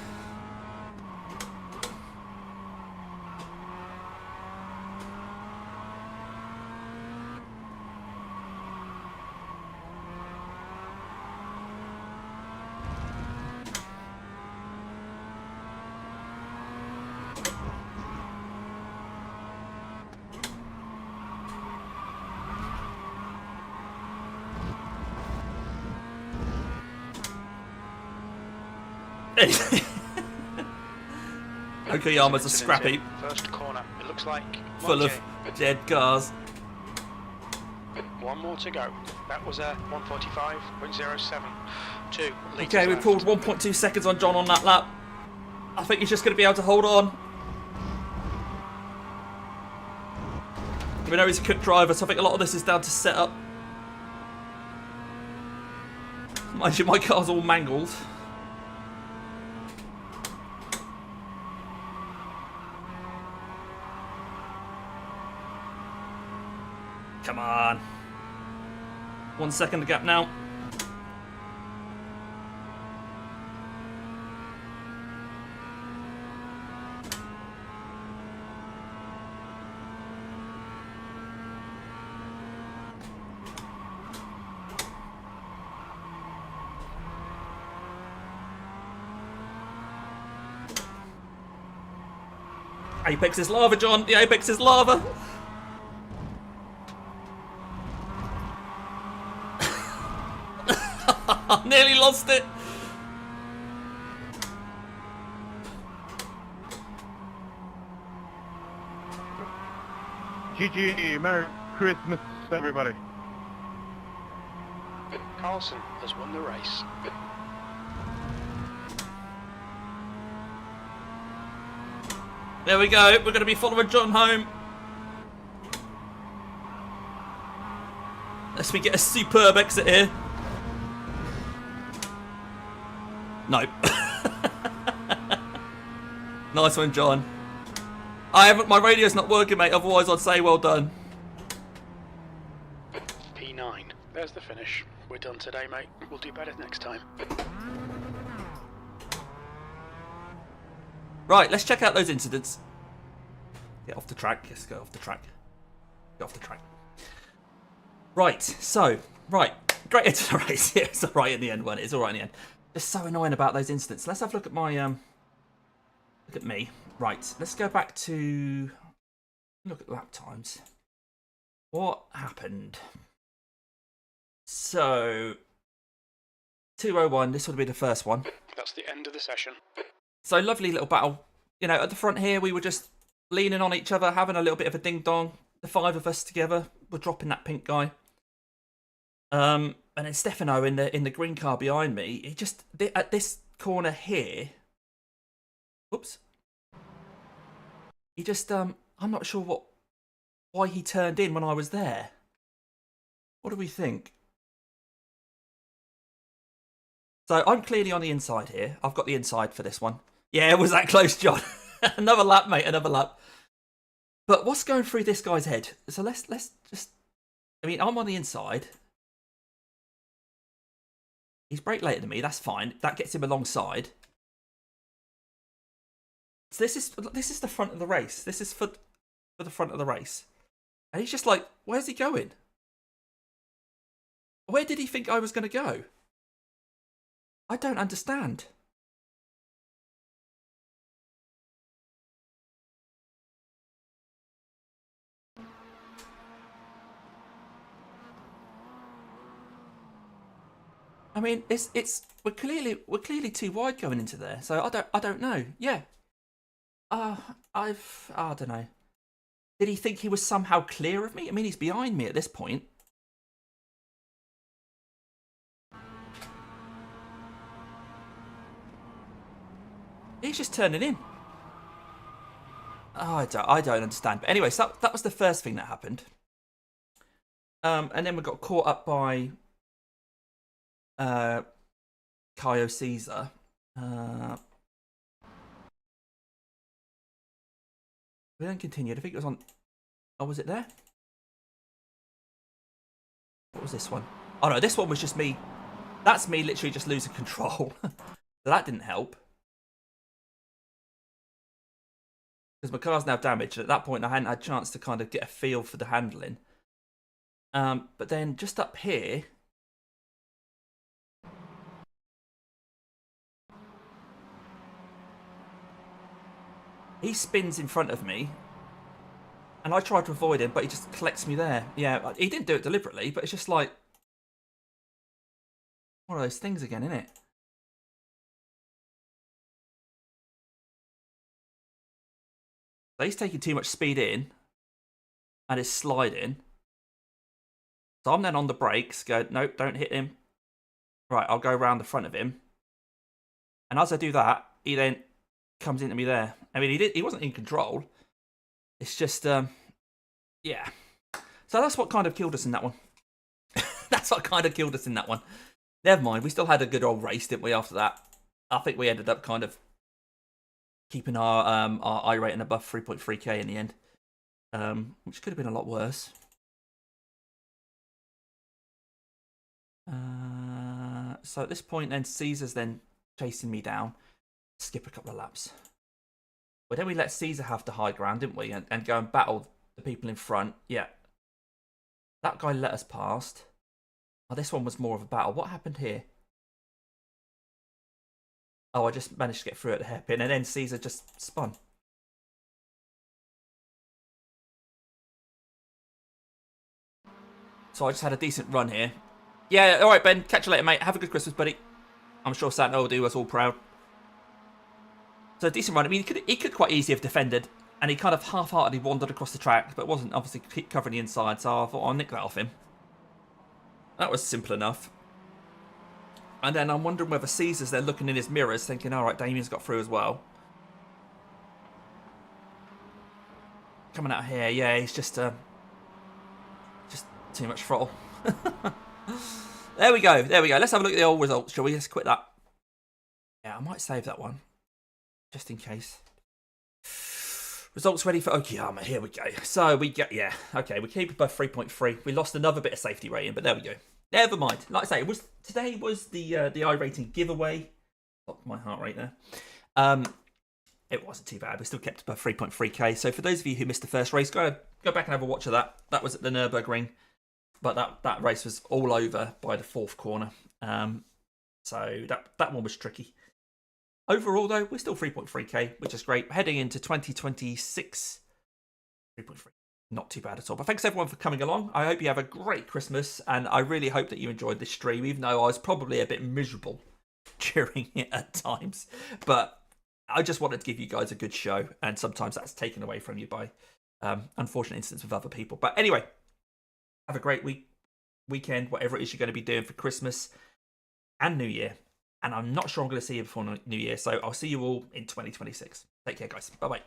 Speaker 1: Okayama's a scrap heap.
Speaker 2: First corner. It looks like
Speaker 1: Full of dead cars.
Speaker 2: 1 more to go. That was a 145.07. 2.
Speaker 1: Okay, we pulled 1.2 seconds on John on that lap. I think he's just going to be able to hold on. We know he's a quick driver, so I think a lot of this is down to setup. Mind you, my car's all mangled. Come on. 1 second to gap now. Apex is lava, John. The apex is lava. I nearly lost it.
Speaker 3: GG, Merry Christmas, everybody.
Speaker 2: Carlson has won the race.
Speaker 1: There we go. We're going to be following John home. Unless we get a superb exit here. No. Nice one, John. My radio's not working, mate. Otherwise, I'd say well done.
Speaker 2: P9. There's the finish. We're done today, mate. We'll do better next time.
Speaker 1: Right, let's check out those incidents. Get off the track. Let's go off the track. Get off the track. Right, so, great into the race. Yeah, it's alright in the end, wasn't it? It's alright in the end. Just so annoying about those incidents. Let's have a look at my, look at me. Right, let's go back to, look at lap times. What happened? So, 2:01, this would be the first one.
Speaker 2: That's the end of the session.
Speaker 1: So, lovely little battle. You know, at the front here, we were just leaning on each other, having a little bit of a ding-dong. The 5 of us together, we're dropping that pink guy. And then Stefano in the green car behind me, he just, at this corner here, whoops. He just, I'm not sure why he turned in when I was there. What do we think? So I'm clearly on the inside here. I've got the inside for this one. Yeah, it was that close, John. Another lap, mate, another lap. But what's going through this guy's head? So let's just, I mean, I'm on the inside. He's brake later than me, that's fine. That gets him alongside. So this is the front of the race. This is for the front of the race. And he's just like, where's he going? Where did he think I was going to go? I don't understand. I mean, we're clearly too wide going into there. So I don't know. Yeah. I don't know. Did he think he was somehow clear of me? I mean, he's behind me at this point. He's just turning in. Oh, I don't understand. But anyway, so that was the first thing that happened. And then we got caught up by Caio Caesar. We then continued. I think it was on. Oh, was it there? What was this one? Oh no, this one was just me. That's me literally just losing control. So that didn't help. Because my car's now damaged. At that point, I hadn't had a chance to kind of get a feel for the handling. But then just up here. He spins in front of me. And I tried to avoid him, but he just collects me there. Yeah, he didn't do it deliberately, but it's just like one of those things again, isn't it? So he's taking too much speed in and is sliding. So I'm then on the brakes, go, nope, don't hit him. Right, I'll go around the front of him. And as I do that, he then comes into me there. I mean, he wasn't in control. It's just, yeah. So that's what kind of killed us in that one. That's what kind of killed us in that one. Never mind, we still had a good old race, didn't we, after that? I think we ended up kind of keeping our I rating above 3.3k in the end, which could have been a lot worse. So at this point, then Caesar's then chasing me down. Skip a couple of laps. But then we let Caesar have the high ground, didn't we? And go and battle the people in front. Yeah. That guy let us past. Oh, this one was more of a battle. What happened here? Oh, I just managed to get through at the hairpin, and then Caesar just spun. So I just had a decent run here. Yeah, all right, Ben. Catch you later, mate. Have a good Christmas, buddy. I'm sure Santa will do us all proud. So decent run. I mean, he could quite easily have defended, and he kind of half-heartedly wandered across the track, but wasn't obviously covering the inside, so I thought I'll nick that off him. That was simple enough. And then I'm wondering whether Caesar's there looking in his mirrors, thinking, all right, Damien's got through as well. Coming out here, yeah, he's just too much throttle. There we go. Let's have a look at the old results, shall we? Let's quit that. Yeah, I might save that one, just in case. Results ready for Okayama. Here we go. So we get, yeah, okay, we keep above 3.3. We lost another bit of safety rating, but there we go. Never mind. Like I say, today was the iRacing giveaway. Got my heart rate there. It wasn't too bad. We still kept above 3.3k. So for those of you who missed the first race, go back and have a watch of that. That was at the Nürburgring, but that race was all over by the fourth corner. So that one was tricky. Overall, though, we're still 3.3k, which is great. Heading into 2026, 3.3. Not too bad at all. But thanks everyone for coming along. I hope you have a great Christmas, and I really hope that you enjoyed this stream, even though I was probably a bit miserable during it at times. But I just wanted to give you guys a good show, and sometimes that's taken away from you by unfortunate incidents with other people. But anyway, have a great weekend, whatever it is you're going to be doing for Christmas and New Year. And I'm not sure I'm going to see you before New Year, so I'll see you all in 2026. Take care, guys. Bye-bye.